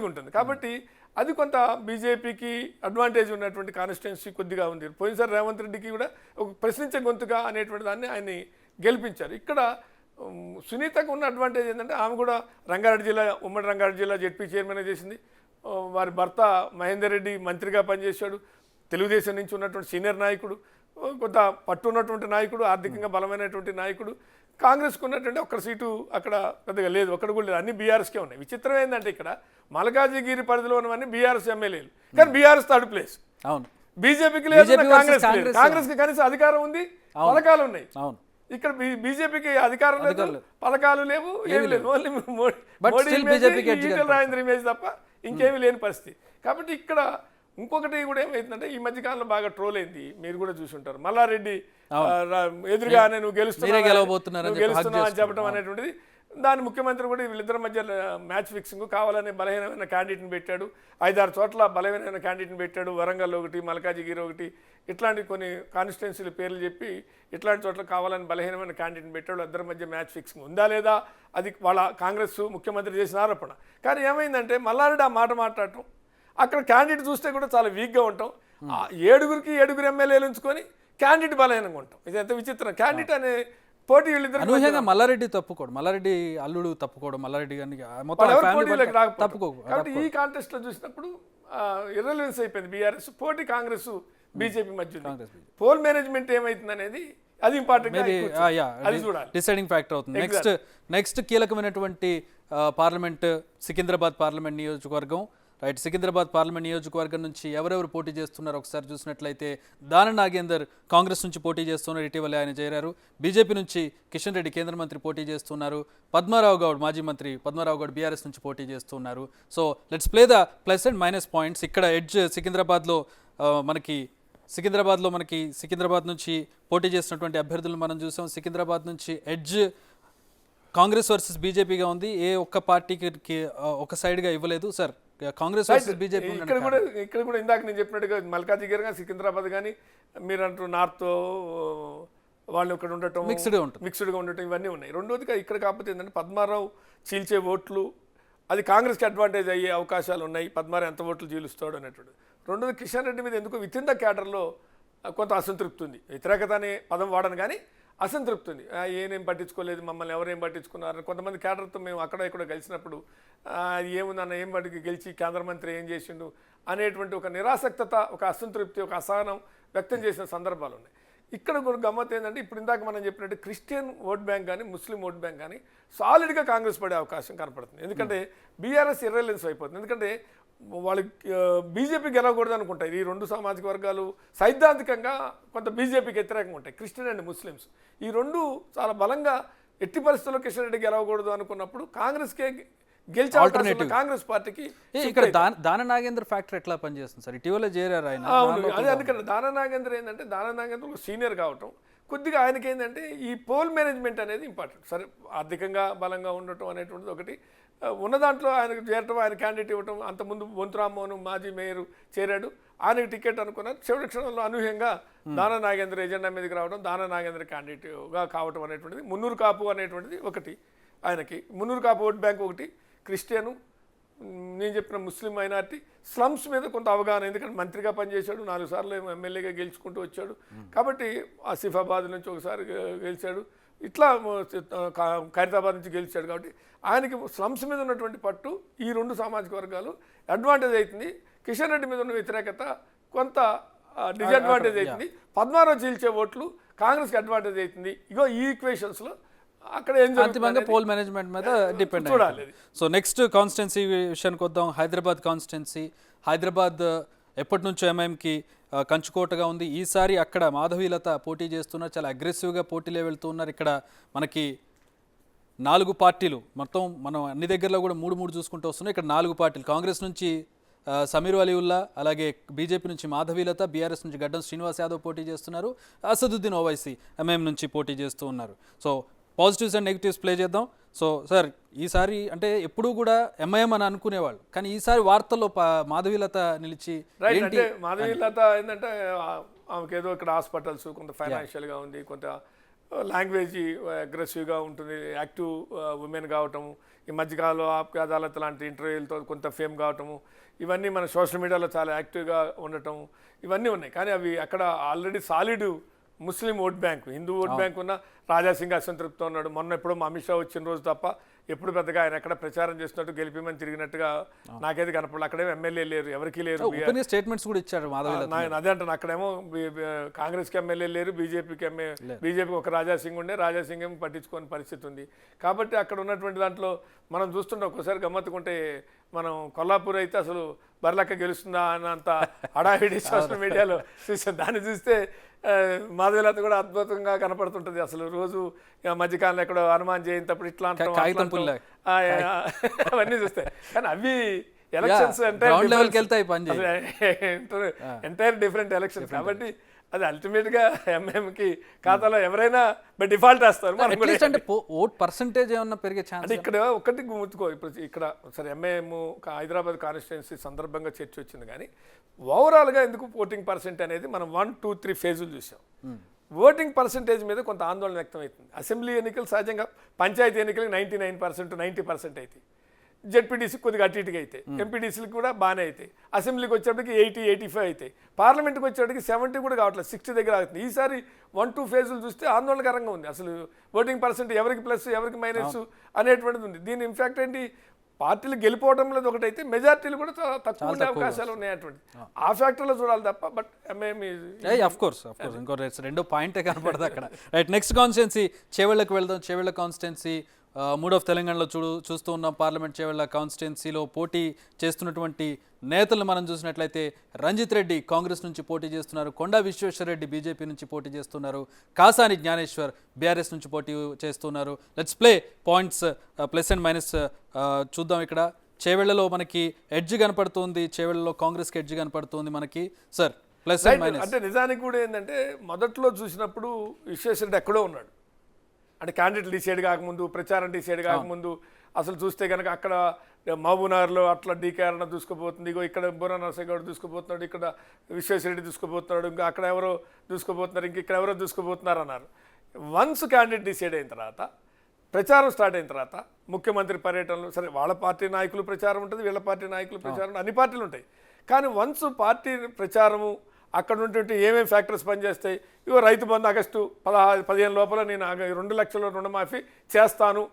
ఉంటుంది. కాబట్టి అది కొంత బీజేపీకి అడ్వాంటేజ్ ఉన్నటువంటి కాన్స్టిట్యున్సీ కొద్దిగా ఉంది. పోయినసారి రేవంత్ రెడ్డికి కూడా ఒక ప్రశ్నించే గొంతుగా అనేటువంటి దాన్ని ఆయన్ని గెలిపించారు. ఇక్కడ సునీతకు ఉన్న అడ్వాంటేజ్ ఏంటంటే ఆమె కూడా రంగారెడ్డి జిల్లా, ఉమ్మడి రంగారెడ్డి జిల్లా జెడ్పీ చైర్మన్ చేసింది. వారి భర్త మహేందర్ రెడ్డి మంత్రిగా పనిచేశాడు. తెలుగుదేశం నుంచి ఉన్నటువంటి సీనియర్ నాయకుడు, కొంత పట్టు ఉన్నటువంటి నాయకుడు, ఆర్థికంగా బలమైనటువంటి నాయకుడు. కాంగ్రెస్కు ఉన్నటువంటి ఒక్క సీటు అక్కడ పెద్దగా లేదు, ఒక్కడ కూడా లేదు, అన్ని బీఆర్ఎస్కే ఉన్నాయి. విచిత్రం ఏంటంటే ఇక్కడ మల్కాజ్గిరి పరిధిలో ఉన్నవన్నీ బీఆర్ఎస్ ఎమ్మెల్యేలు, కానీ బీఆర్ఎస్ థర్డ్ ప్లేస్. అవును, బీజేపీకి లేదు, కాంగ్రెస్కి కనీసం అధికారం ఉంది, పథకాలు ఉన్నాయి. ఇక్కడ బీజేపీకి అధికారం లేదు, పథకాలు లేవు, ఏమి లేదు. Only Modi still image, BJP కి edge ఈటెల రాజేంద్ర ఇమేజ్ తప్ప ఇంకేమీ లేని పరిస్థితి. కాబట్టి ఇక్కడ ఇంకొకటి కూడా ఏమైందంటే ఈ మధ్యకాలంలో బాగా ట్రోల్ అయింది, మీరు కూడా చూసి ఉంటారు. మల్లారెడ్డి ఎదురుగానే నువ్వు గెలుస్తున్నావు అని చెప్పడం అనేటువంటిది. దాని ముఖ్యమంత్రి కూడా వీళ్ళిద్దరి మధ్య మ్యాచ్ ఫిక్సింగ్, కావాలనే బలహీనమైన క్యాండిడేట్ని పెట్టాడు. 5-6 చోట్ల బలహీనమైన క్యాండిడేట్ని పెట్టాడు. వరంగల్ ఒకటి, మల్కాజిగిరి ఒకటి, ఇట్లాంటి కొన్ని కాన్స్టిట్యున్సీల పేర్లు చెప్పి ఇట్లాంటి చోట్ల కావాలని బలహీనమైన క్యాండిడేట్ని పెట్టాడు. ఇద్దరి మధ్య మ్యాచ్ ఫిక్సింగ్ ఉందా లేదా అది వాళ్ళ కాంగ్రెస్ ముఖ్యమంత్రి చేసిన ఆరోపణ. కానీ ఏమైందంటే మల్లారెడ్డి ఆ మాట మాట్లాడటం, అక్కడ క్యాండిడేట్ చూస్తే కూడా చాలా వీక్గా ఉంటాం. 7 ఎమ్మెల్యేలు ఉంచుకొని క్యాండిడేట్ బలహీనంగా ఉంటాం. ఇది ఎంత విచిత్రం. క్యాండిడేట్ అనే పోటీ వీళ్ళిద్దరు అనూహ్యంగా మల్లారెడ్డి తప్పుకోవడం, మల్లారెడ్డి అల్లుడు తప్పుకోవడం, మల్లారెడ్డి గారిని మొత్తం కాబట్టి ఈ కాంటెస్ట్ లో చూసినప్పుడు ఇర్రెలెవెన్స్ అయిపోయింది బీఆర్ఎస్. పోటీ కాంగ్రెస్ బీజేపీ మధ్య ఉంది. పోల్ మేనేజ్మెంట్ ఏమైతుంది అనేది అది ఇంపార్టెంట్, అది చూడాలి, డిసైడింగ్ ఫ్యాక్టర్ అవుతుంది. నెక్స్ట్ కీలకమైనటువంటి పార్లమెంట్ సికింద్రాబాద్ పార్లమెంట్ నియోజకవర్గం. రైట్, సికింద్రాబాద్ పార్లమెంట్ నియోజకవర్గం నుంచి ఎవరెవరు పోటీ చేస్తున్నారు ఒకసారి చూసినట్లయితే దాన నాగేందర్ కాంగ్రెస్ నుంచి పోటీ చేస్తున్నారు, ఇటీవలే ఆయన చేరారు. బీజేపీ నుంచి కిషన్ రెడ్డి కేంద్ర మంత్రి పోటీ చేస్తున్నారు. పద్మారావు గౌడ్ మాజీ మంత్రి పద్మారావు గౌడ్ బీఆర్ఎస్ నుంచి పోటీ చేస్తున్నారు. So let's play the plus and minus points. ఇక్కడ ఎడ్జ్ సికింద్రాబాద్లో మనకి సికింద్రాబాద్ నుంచి పోటీ చేసినటువంటి అభ్యర్థులను మనం చూసాం. సికింద్రాబాద్ నుంచి ఎడ్జ్ కాంగ్రెస్ వర్సెస్ బీజేపీగా ఉంది. ఏ ఒక్క పార్టీకి ఒక సైడ్గా ఇవ్వలేదు. సార్, కాంగ్రెస్ వర్సెస్ బీజేపీ ఇక్కడ కూడా ఇందాక నేను చెప్పినట్టుగా మల్కాజిగిరి కానీ సికింద్రాబాద్ కానీ మీరు అంటూ నార్త్ వాళ్ళు ఇక్కడ ఉండటం, మిక్స్డ్గా ఉండటం, ఇవన్నీ ఉన్నాయి. రెండోదిగా ఇక్కడ కాకపోతే ఏంటంటే పద్మారావు చీల్చే ఓట్లు అది కాంగ్రెస్కి అడ్వాంటేజ్ అయ్యే అవకాశాలు ఉన్నాయి. పద్మారావు ఎంత ఓట్లు చీలుస్తాడు అనేటువంటి. రెండోది కిషన్ రెడ్డి మీద ఎందుకు విత్ ఇన్ ద క్యాడర్లో కొంత అసంతృప్తి ఉంది. వ్యతిరేకత అనే పదం వాడను కానీ అసంతృప్తి ఉంది. ఏనేం పట్టించుకోలేదు, మమ్మల్ని ఎవరేం పట్టించుకున్నారు. కొంతమంది క్యాడర్తో మేము అక్కడ ఇక్కడ కలిసినప్పుడు ఏముందన్న, ఏం పట్టుకు గెలిచి కేంద్ర మంత్రి ఏం చేసిండు అనేటువంటి ఒక నిరాసక్తత, ఒక అసంతృప్తి, ఒక అసహనం వ్యక్తం చేసిన సందర్భాలు ఉన్నాయి. ఇక్కడ కూడా గమ్మత్ ఏంటంటే ఇప్పుడు ఇందాక మనం చెప్పినట్టు క్రిస్టియన్ ఓట్ బ్యాంక్ కానీ ముస్లిం ఓట్ బ్యాంక్ కానీ సాలిడ్గా కాంగ్రెస్ పడే అవకాశం కనపడుతుంది. ఎందుకంటే బీఆర్ఎస్ ఇర్రెలెన్స్ అయిపోతుంది. ఎందుకంటే వాళ్ళకి బీజేపీ గెలవకూడదు అనుకుంటాయి ఈ రెండు సామాజిక వర్గాలు. సైద్ధాంతికంగా కొంత బీజేపీకి వ్యతిరేకంగా ఉంటాయి క్రిస్టియన్ అండ్ ముస్లిమ్స్. ఈ రెండు చాలా బలంగా ఎట్టి పరిస్థితుల్లో కిషన్ రెడ్డి గెలవకూడదు అనుకున్నప్పుడు కాంగ్రెస్కే గెలిచే ఆల్టర్నేటివ్ కాంగ్రెస్ పార్టీకి. ఇక్కడ దాన నాగేంద్ర ఫ్యాక్టర్ ఎట్లా పనిచేస్తుంది సార్? ఇటీవల చేరారు ఆయన. అదే అందుకని దాన నాగేంద్ర ఏంటంటే దాన నాగేంద్ర ఒక సీనియర్ కావటం కొద్దిగా ఆయనకి ఏంటంటే ఈ పోల్ మేనేజ్మెంట్ అనేది ఇంపార్టెంట్. సరే, ఆర్థికంగా బలంగా ఉండటం అనేటువంటిది ఒకటి, ఉన్న దాంట్లో ఆయనకు చేరటం, ఆయన క్యాండిడేట్ ఇవ్వటం. అంతకుముందు బొంతురామ్మోహన్ మాజీ మేయర్ చేరాడు, ఆయనకు టికెట్ అనుకున్నారు. చివరి క్షణంలో అనూహ్యంగా దాన నాగేంద్ర ఎజెండా మీదకి రావడం, దాన నాగేంద్ర క్యాండిడేట్గా కావటం అనేటువంటిది. మున్నూరు కాపు అనేటువంటిది ఒకటి ఆయనకి. మున్నూరు కాపు ఓట్ బ్యాంక్ ఒకటి, క్రిస్టియను, నేను చెప్పిన ముస్లిం మైనార్టీ, స్లమ్స్ మీద కొంత అవగాహన. ఎందుకంటే మంత్రిగా పనిచేశాడు, 4 సార్లు ఎమ్మెల్యేగా గెలుచుకుంటూ వచ్చాడు. కాబట్టి ఆసిఫాబాద్ నుంచి ఒకసారి గెలిచాడు, ఇట్లా ఖైరతాబాద్ నుంచి గెలిచాడు. కాబట్టి ఆయనకి స్లమ్స్ మీద ఉన్నటువంటి పట్టు ఈ రెండు సామాజిక వర్గాలు అడ్వాంటేజ్ అవుతుంది. కిషన్ రెడ్డి మీద ఉన్న వ్యతిరేకత కొంత డిసడ్వాంటేజ్ అవుతుంది. పద్మారావు చీల్చే ఓట్లు కాంగ్రెస్కి అడ్వాంటేజ్ అవుతుంది. ఇగో ఈ ఈక్వేషన్స్లో అక్కడ అంతిమంగా పోల్ మేనేజ్మెంట్ మీద డిపెండ్ చూడాలి. సో నెక్స్ట్ కాన్స్టిట్యున్సీ విషయానికి వద్దాం. హైదరాబాద్ కాన్స్టిట్యున్సీ. హైదరాబాద్ ఎప్పటి నుంచో ఎంఐఎంకి కంచుకోటగా ఉంది. ఈసారి అక్కడ మాధవీలత పోటీ చేస్తున్నారు, చాలా అగ్రెసివ్గా పోటీలే వెళ్తున్నారు. ఇక్కడ మనకి 4 పార్టీలు, మొత్తం మనం అన్ని దగ్గరలో కూడా 3 చూసుకుంటూ వస్తున్నాయి. ఇక్కడ 4 పార్టీలు. కాంగ్రెస్ నుంచి సమీర్ అలీవుల్లా, అలాగే బీజేపీ నుంచి మాధవీలత, బీఆర్ఎస్ నుంచి గడ్డం శ్రీనివాస్ యాదవ్ పోటీ చేస్తున్నారు, అసదుద్దీన్ ఓవైసీ ఎంఐఎం నుంచి పోటీ చేస్తూ ఉన్నారు. So positives and negatives play చేద్దాం. సో సార్, ఈసారి అంటే ఎప్పుడూ కూడా ఎంఐఎం అని అనుకునేవాళ్ళు, కానీ ఈసారి వార్తల్లో మాధవీలత నిలిచి అంటే మాధవీలత ఏంటంటే ఆమెకి ఏదో ఇక్కడ హాస్పిటల్స్, కొంత ఫైనాన్షియల్గా ఉంది, కొంత లాంగ్వేజ్ అగ్రెసివ్గా ఉంటుంది, యాక్టివ్ ఉమెన్ కావటము, ఈ మధ్యకాలంలో ఆప్కే అదాలత్ లాంటి ఇంటర్వ్యూలతో కొంత ఫేమ్ కావటము, ఇవన్నీ మన సోషల్ మీడియాలో చాలా యాక్టివ్గా ఉండటం, ఇవన్నీ ఉన్నాయి. కానీ అవి అక్కడ ఆల్రెడీ సాలిడ్ ముస్లిం vote bank, Hindu vote bank ఉన్న రాజాసింగ్ అసంతృప్తితో ఉన్నాడు. మొన్న ఎప్పుడో అమిత్ షా వచ్చిన రోజు తప్ప ఎప్పుడు పెద్దగా ఆయన ఎక్కడ ప్రచారం చేస్తున్నట్టు గెలిపిమని తిరిగినట్టుగా నాకైతే కనపడలేదు. అక్కడేమో ఎమ్మెల్యే లేరు, ఎవరికి లేరు. స్టేట్మెంట్స్ కూడా ఇచ్చారు అదే అంటాను. అక్కడేమో కాంగ్రెస్కి ఎమ్మెల్యే లేరు, బీజేపీకి ఒక రాజాసింగ్ ఉండే, రాజాసింగ్ ఏమో పట్టించుకోని పరిస్థితి ఉంది. కాబట్టి అక్కడ ఉన్నటువంటి దాంట్లో మనం చూస్తుంటే ఒక్కసారి గమ్మత్తుకుంటే మనం కొల్లాపూర్ అయితే అసలు బర్లక్క గెలుస్తుందా అన్నంత హడావిడి సోషల్ మీడియాలో చూసాం. దాన్ని చూస్తే మాధవీలత కూడా అద్భుతంగా కనపడుతుంటది. అసలు రోజు మధ్యకాలంలో ఎక్కడో హనుమాన్ జయంతి అప్పుడు ఇట్లా అంటాం అవన్నీ చూస్తాయి. కానీ అవి ఎలక్షన్స్ ఎంటైర్ డిఫరెంట్ ఎలక్షన్స్ కాబట్టి అది అల్టిమేట్ గా ఎంఎంకి ఖాతాలో ఎవరైనా బై డిఫాల్ట్ వేస్తారు. ఓట్ పర్సెంటేజ్ ఏమన్నా పెరిగే ఛాన్స్ అంటే ఇక్కడ ఒకటి గుర్తుకో, ఇప్పుడు ఇక్కడ సరే ఎంఐఎం హైదరాబాద్ కాన్స్టిట్యున్సీ సందర్భంగా చర్చ వచ్చింది, కానీ ఓవరాల్గా ఎందుకు ఓటింగ్ పర్సెంట్ అనేది మనం 1, 2, 3 ఫేజులు చూసాం. ఓటింగ్ పర్సెంటేజ్ మీద కొంత ఆందోళన వ్యక్తం అవుతుంది. అసెంబ్లీ ఎన్నికలు సహజంగా పంచాయతీ ఎన్నికలకు 99%, 90% అవుతాయి. జెడ్పీటీసీ కొద్దిగా అటు ఇటుగా అవుతాయి, ఎంపీటీసీలకు కూడా బాగానే అవుతాయి. అసెంబ్లీకి వచ్చేప్పటికి 80, 85 అవుతాయి. పార్లమెంట్కి వచ్చేప్పటికి 70 కూడా కావట్లేదు, 60 దగ్గర అవుతుంది. ఈసారి 1, 2 ఫేజులు చూస్తే ఆందోళనకరంగా ఉంది. అసలు ఓటింగ్ పర్సెంట్ ఎవరికి ప్లస్ ఎవరికి మైనస్ అనేటువంటిది ఉంది. దీని ఇన్ఫాక్ట్ ఏంటి, పార్టీలు గెలిపోవడం లేదు ఒకటైతే, మెజార్టీలు కూడా చాలా తక్కువ ఉండే అవకాశాలు ఉన్నాయటువంటి ఆ ఫ్యాక్టర్లో చూడాలి తప్ప. బట్ ఆఫ్ కోర్స్ ఇంకో రెండో పాయింటే కనపడదు అక్కడ. రైట్, నెక్స్ట్ కాన్స్టిట్యున్సీ చేవెళ్ళకి వెళ్దాం. చేవెళ్ళ కాన్స్టిట్యున్సీ మూడ్ ఆఫ్ తెలంగాణలో చూస్తూ ఉన్నాం. పార్లమెంట్ చేవెళ్ళ కాన్స్టిట్యున్సీలో పోటీ చేస్తున్నటువంటి నేతలు మనం చూసినట్లయితే రంజిత్ రెడ్డి కాంగ్రెస్ నుంచి పోటీ చేస్తున్నారు, కొండా విశ్వేశ్వరరెడ్డి బీజేపీ నుంచి పోటీ చేస్తున్నారు, కాసాని జ్ఞానేశ్వర్ బీఆర్ఎస్ నుంచి పోటీ చేస్తున్నారు. Let's play points plus and minus చూద్దాం. ఇక్కడ చేవెళ్లలో మనకి ఎడ్జ్ కనపడుతుంది, చేవెళ్లలో కాంగ్రెస్కి ఎడ్జ్ కనపడుతుంది మనకి. సార్ ప్లస్ అండ్ మైనస్ అంటే నిజానికి కూడా ఏంటంటే మొదట్లో చూసినప్పుడు విశ్వేశ్వరరెడ్డి ఎక్కడో ఉన్నాడు. అంటే క్యాండిడేట్ డిసైడ్ కాకముందు, ప్రచారం డిసైడ్ కాకముందు అసలు చూస్తే కనుక అక్కడ మహబూబ్నగర్లో అట్లా డీకేఆర్న దూసుకుపోతుంది, ఇగో ఇక్కడ బుర్రా నరసింహ గౌడ్ దూసుకుపోతున్నాడు, ఇక్కడ విశ్వేశ్వరరెడ్డి దూసుకుపోతున్నాడు, ఇంకా అక్కడ ఎవరో దూసుకుపోతున్నారు, ఇంక ఇక్కడ ఎవరో దూసుకుపోతున్నారు అన్నారు. వన్స్ క్యాండిడేట్ డిసైడ్ అయిన తర్వాత, ప్రచారం స్టార్ట్ అయిన తర్వాత, ముఖ్యమంత్రి పర్యటనలు సరే వాళ్ళ పార్టీ నాయకులు ప్రచారం ఉంటుంది, వీళ్ళ పార్టీ నాయకులు ప్రచారం, అన్ని పార్టీలు ఉంటాయి. కానీ వన్స్ పార్టీ ప్రచారము అక్కడ ఉన్నటువంటి ఏమేమి ఫ్యాక్టర్స్ పనిచేస్తాయి, ఇగో రైతు బంధు ఆగస్టు 15 లోపల నేను 2 లక్షల రుణమాఫీ చేస్తాను,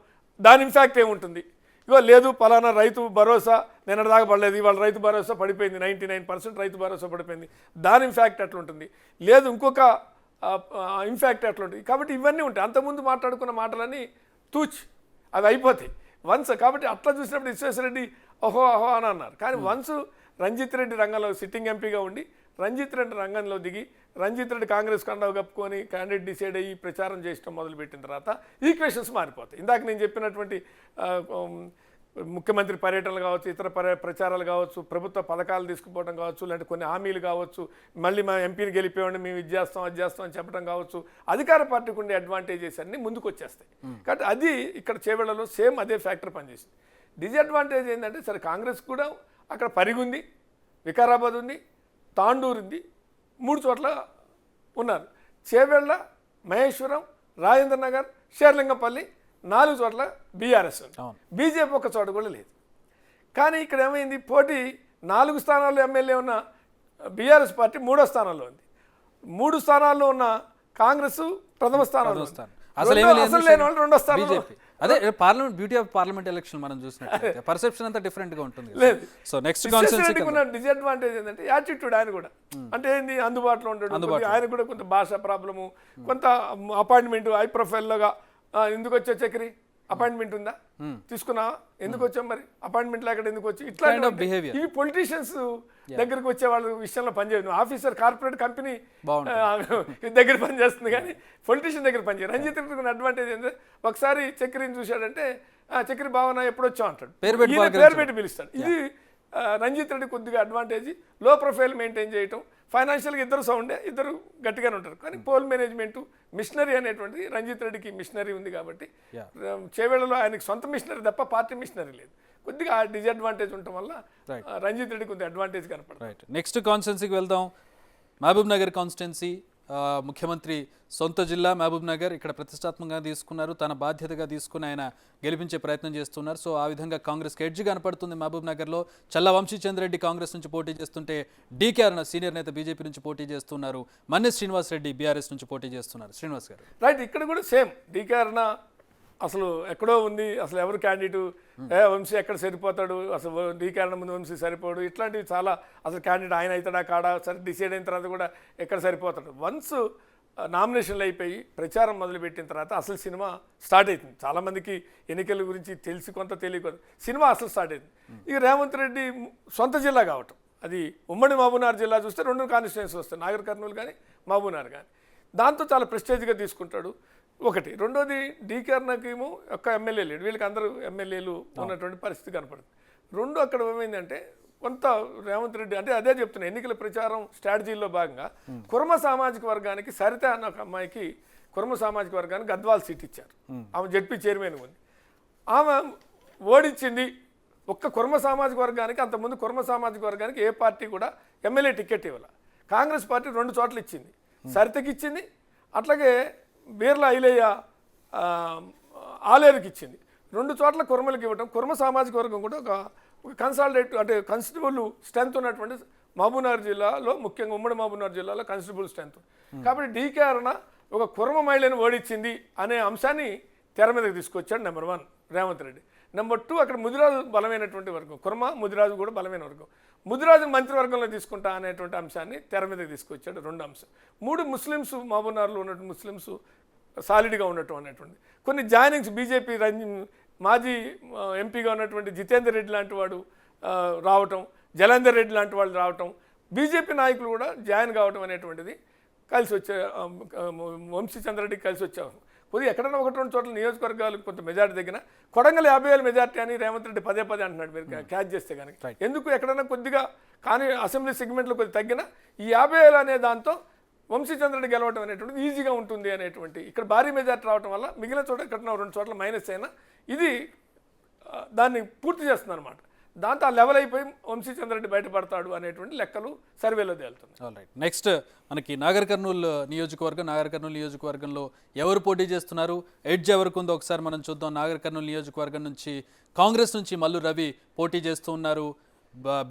దాని ఇంపాక్ట్ ఏముంటుంది. ఇగో లేదు పలానా రైతు భరోసా నిన్నటిదాకా పడలేదు, ఇవాళ రైతు భరోసా పడిపోయింది, 99% రైతు భరోసా పడిపోయింది, దాని ఇంపాక్ట్ ఎట్లుంటుంది. లేదు ఇంకొక ఇంపాక్ట్ ఎట్లుంటుంది. కాబట్టి ఇవన్నీ ఉంటాయి. అంతకుముందు మాట్లాడుకున్న మాటలన్నీ అవి అయిపోతాయి వన్స్. కాబట్టి అట్లా చూసినప్పుడు విశ్వేశ్వరరెడ్డి ఓహో అని అన్నారు. కానీ వన్స్ రంజిత్ రెడ్డి రంగంలో సిట్టింగ్ ఎంపీగా ఉండి రంజిత్ రెడ్డి రంగంలో దిగి రంజిత్ రెడ్డి కాంగ్రెస్ కండవ కప్పుకొని క్యాండిడేట్ డిసైడ్ అయ్యి ప్రచారం చేయడం మొదలుపెట్టిన తర్వాత ఈక్వేషన్స్ మారిపోతాయి. ఇందాక నేను చెప్పినటువంటి ముఖ్యమంత్రి పర్యటనలు కావచ్చు, ఇతర ప్రచారాలు కావచ్చు, ప్రభుత్వ పథకాలు తీసుకుపోవడం కావచ్చు, లేదంటే కొన్ని హామీలు కావచ్చు, మళ్ళీ మా ఎంపీని గెలిపేవాడిని మేము ఇది చేస్తాం అది చేస్తాం అని చెప్పడం కావచ్చు, అధికార పార్టీకి ఉండే అడ్వాంటేజెస్ అన్నీ ముందుకు వచ్చేస్తాయి. కాబట్టి అది ఇక్కడ చేవెళ్లలో సేమ్ అదే ఫ్యాక్టర్ పనిచేసింది. డిసడ్వాంటేజ్ ఏంటంటే సరే కాంగ్రెస్ కూడా అక్కడ పరిగి ఉంది, వికారాబాద్ ఉంది, తాండూరు ఉంది, 3 చోట్ల ఉన్నారు. చేవెళ్ళ, మహేశ్వరం, రాజేంద్ర నగర్, షేర్లింగంపల్లి 4 చోట్ల బీఆర్ఎస్ ఉంది. బీజేపీ ఒక్క చోట కూడా లేదు. కానీ ఇక్కడ ఏమైంది, పోటీ 4 స్థానాల్లో ఎమ్మెల్యే ఉన్న బీఆర్ఎస్ పార్టీ 3వ స్థానంలో ఉంది. 3 స్థానాల్లో ఉన్న కాంగ్రెస్ ప్రథమ స్థానంలో ఉంది. అసలు లేని వాళ్ళు 2వ స్థానంలో. అదే parliament beauty of parliament election మనం చూసినట్లయితే పర్సెప్షన్ అంతా డిఫరెంట్ గా ఉంటుంది. లేదు సో నెక్స్ట్ కాన్స్టిట్యున్సీ ఉన్న డిసడ్వాంటేజ్ ఏంటంటే యాటిట్యూడ్. ఆయన కూడా అంటే ఏంది అందుబాటులో ఉంటాడు, ఆయన కూడా కొంత భాషా ప్రాబ్లము, కొంత అపాయింట్మెంట్ హై ప్రొఫైల్లోగా ఎందుకు వచ్చే చక్రి అపాయింట్మెంట్ ఉందా తీసుకున్నావా, ఎందుకు వచ్చాం మరి అపాయింట్మెంట్ లేకుండా ఎందుకు వచ్చి ఇట్లా ఇవి పొలిటీషియన్స్ దగ్గరికి వచ్చే వాళ్ళ విషయంలో పనిచేయదు. ఆఫీసర్ కార్పొరేట్ కంపెనీ దగ్గర పనిచేస్తుంది కానీ పొలిటీషియన్ దగ్గర పనిచేయదు. రంజిత్ రెడ్డికి అడ్వాంటేజ్ ఏంటంటే ఒకసారి చక్రిని చూశాడంటే చక్రి భావన ఎప్పుడు వచ్చావు అంటాడు, పేరు పెట్టి పిలుస్తాడు. ఇది రంజిత్ రెడ్డి కొద్దిగా అడ్వాంటేజ్. లో ప్రొఫైల్ మెయింటైన్ చేయటం, ఫైనాన్షియల్గా ఇద్దరు సౌండే, ఇద్దరు గట్టిగానే ఉంటారు. కానీ పోల్ మేనేజ్మెంటు మిషనరీ అనేటువంటిది రైజిత్ రెడ్డికి మిషనరీ ఉంది కాబట్టి చేవేళ్లలో ఆయనకి సొంత మిషనరీ తప్ప పార్టీ మిషనరీ లేదు. కొద్దిగా ఆ డిసడ్వాంటేజ్ ఉండటం వల్ల రంజిత్ రెడ్డి కొద్దిగా అడ్వాంటేజ్ కనపడుతుంది. నెక్స్ట్ కాన్స్టిట్యున్సీకి వెళ్దాం. మహబూబ్ నగర్ కాన్స్టిట్యున్సీ, ముఖ్యమంత్రి సొంత జిల్లా మహబూబ్ నగర్, ఇక్కడ ప్రతిష్టాత్మకంగా తీసుకున్నారు, తన బాధ్యతగా తీసుకుని ఆయన గెలిపించే ప్రయత్నం చేస్తున్నారు. సో ఆ విధంగా కాంగ్రెస్కి ఎడ్జ్ కనపడుతుంది మహబూబ్ నగర్లో. చల్లా వంశీచంద్రెడ్డి కాంగ్రెస్ నుంచి పోటీ చేస్తుంటే డీకే అరుణ సీనియర్ నేత బీజేపీ నుంచి పోటీ చేస్తున్నారు, మన్నె శ్రీనివాస్ రెడ్డి బీఆర్ఎస్ నుంచి పోటీ చేస్తున్నారు. శ్రీనివాస్ గారు రైట్, ఇక్కడ కూడా సేమ్ డీకే అరుణ అసలు ఎక్కడో ఉంది, అసలు ఎవరు క్యాండిడేటు, వంశీ ఎక్కడ సరిపోతాడు, అసలు డీకే అరుణ ముందు వంశీ సరిపోడు, ఇట్లాంటివి చాలా. అసలు క్యాండిడేట్ ఆయన అవుతాడా కాడా సరే డిసైడ్ అయిన తర్వాత కూడా ఎక్కడ సరిపోతాడు. వన్స్ నామినేషన్లు అయిపోయి ప్రచారం మొదలుపెట్టిన తర్వాత అసలు సినిమా స్టార్ట్ అవుతుంది. చాలామందికి ఎన్నికల గురించి తెలిసి కొంత తెలియక సినిమా అసలు స్టార్ట్ అవుతుంది. ఇక రేవంత్ రెడ్డి సొంత జిల్లా కావటం, అది ఉమ్మడి మహబూబ్నగర్ జిల్లా చూస్తే 2 కాన్స్టిట్యుయెన్సీ వస్తాయి, నాగర్ కర్నూలు కానీ మహబూబ్నగర్ కానీ. దాంతో చాలా ప్రెస్టేజ్గా తీసుకుంటాడు ఒకటి. రెండోది డీకే అరుణకేమో ఒక్క ఎమ్మెల్యే లేడు, వీళ్ళకి అందరూ ఎమ్మెల్యేలు ఉన్నటువంటి పరిస్థితి కనపడుతుంది. రెండు అక్కడ ఏమైందంటే కొంత రేవంత్ రెడ్డి అంటే అదే చెప్తున్నా, ఎన్నికల ప్రచారం స్ట్రాటజీలో భాగంగా కుర్మ సామాజిక వర్గానికి సరిత అన్న ఒక అమ్మాయికి కుర్మ సామాజిక వర్గానికి గద్వాల్ సీట్ ఇచ్చారు. ఆమె జడ్పీ చైర్మన్ ఉంది. ఆమె ఓడించింది ఒక్క కుర్మ సామాజిక వర్గానికి. అంతకుముందు కుర్మ సామాజిక వర్గానికి ఏ పార్టీ కూడా ఎమ్మెల్యే టికెట్ ఇవ్వాలి. కాంగ్రెస్ పార్టీ 2 చోట్ల ఇచ్చింది, సరితకి ఇచ్చింది, అట్లాగే బీర్లా ఐలయ్య ఆలేరుకి ఇచ్చింది. 2 చోట్ల కుర్మలకు ఇవ్వడం, కుర్మ సామాజిక వర్గం కూడా ఒక కన్సాలిడేట్ అంటే కన్సిడరబుల్ స్ట్రెంత్ ఉన్నటువంటి మహబూబ్నగర్ జిల్లాలో, ముఖ్యంగా ఉమ్మడి మహబూబ్నగర్ జిల్లాలో కన్సిడరబుల్ స్ట్రెంత్. కాబట్టి డీకే అరుణ ఒక కుర్మ మహిళను ఓడించింది అనే అంశాన్ని తెర మీదకి తీసుకొచ్చాడు నెంబర్ 1 రేవంత్ రెడ్డి. నెంబర్ 2 అక్కడ ముదిరాజు బలమైనటువంటి వర్గం, కుర్మ ముదిరాజు కూడా బలమైన వర్గం, ముదిరాజు మంత్రివర్గంలో తీసుకుంటా అనేటువంటి అంశాన్ని తెర మీదకి తీసుకొచ్చాడు. 2 అంశం. 3 ముస్లిమ్స్, మహబూబ్నగర్లో ఉన్నటువంటి ముస్లిమ్స్ సాలిడ్గా ఉండటం అనేటువంటి కొన్ని జాయినింగ్స్, బీజేపీ మాజీ ఎంపీగా ఉన్నటువంటి జితేందర్ రెడ్డి లాంటి వాడు రావటం, జలంధర్ రెడ్డి లాంటి వాళ్ళు రావటం, బీజేపీ నాయకులు కూడా జాయిన్ కావటం అనేటువంటిది కలిసి వచ్చే వంశీ చంద్రరెడ్డికి కలిసి వచ్చాము. కొద్దిగా ఎక్కడైనా 1-2 చోట్ల నియోజకవర్గాలు కొంత మెజార్టీ తగ్గిన, కొడంగల్ 50,000 మెజార్టీ అని రేవంత్ రెడ్డి పదే అంటున్నాడు మీరు క్యాచ్ చేస్తే కనుక. ఎందుకు ఎక్కడైనా కొద్దిగా కానీ అసెంబ్లీ సెగ్మెంట్లో కొద్దిగా తగ్గిన ఈ 50,000 అనే దాంతో వంశీ చంద్రరెడ్డి గెలవటం అనేటువంటిది ఈజీగా ఉంటుంది అనేటువంటి, ఇక్కడ భారీ మెజార్టీ రావడం వల్ల మిగిలిన చోట ఎక్కడన్నా 2 చోట్ల మైనస్ అయినా ఇది దాన్ని పూర్తి చేస్తుంది అనమాట. దాంతో ఆ లెవెల్ అయిపోయి వంశీ చంద్రరెడ్డి బయటపడతాడు అనేటువంటి లెక్కలు సర్వేలో తేలుతుంది. రైట్, నెక్స్ట్ మనకి నాగర్ కర్నూలు నియోజకవర్గంలో ఎవరు పోటీ చేస్తున్నారు, ఎడ్జ్ ఎవరికి ఉందో ఒకసారి మనం చూద్దాం. నాగర్ కర్నూలు నియోజకవర్గం నుంచి కాంగ్రెస్ నుంచి మల్లు రవి పోటీ చేస్తూ ఉన్నారు,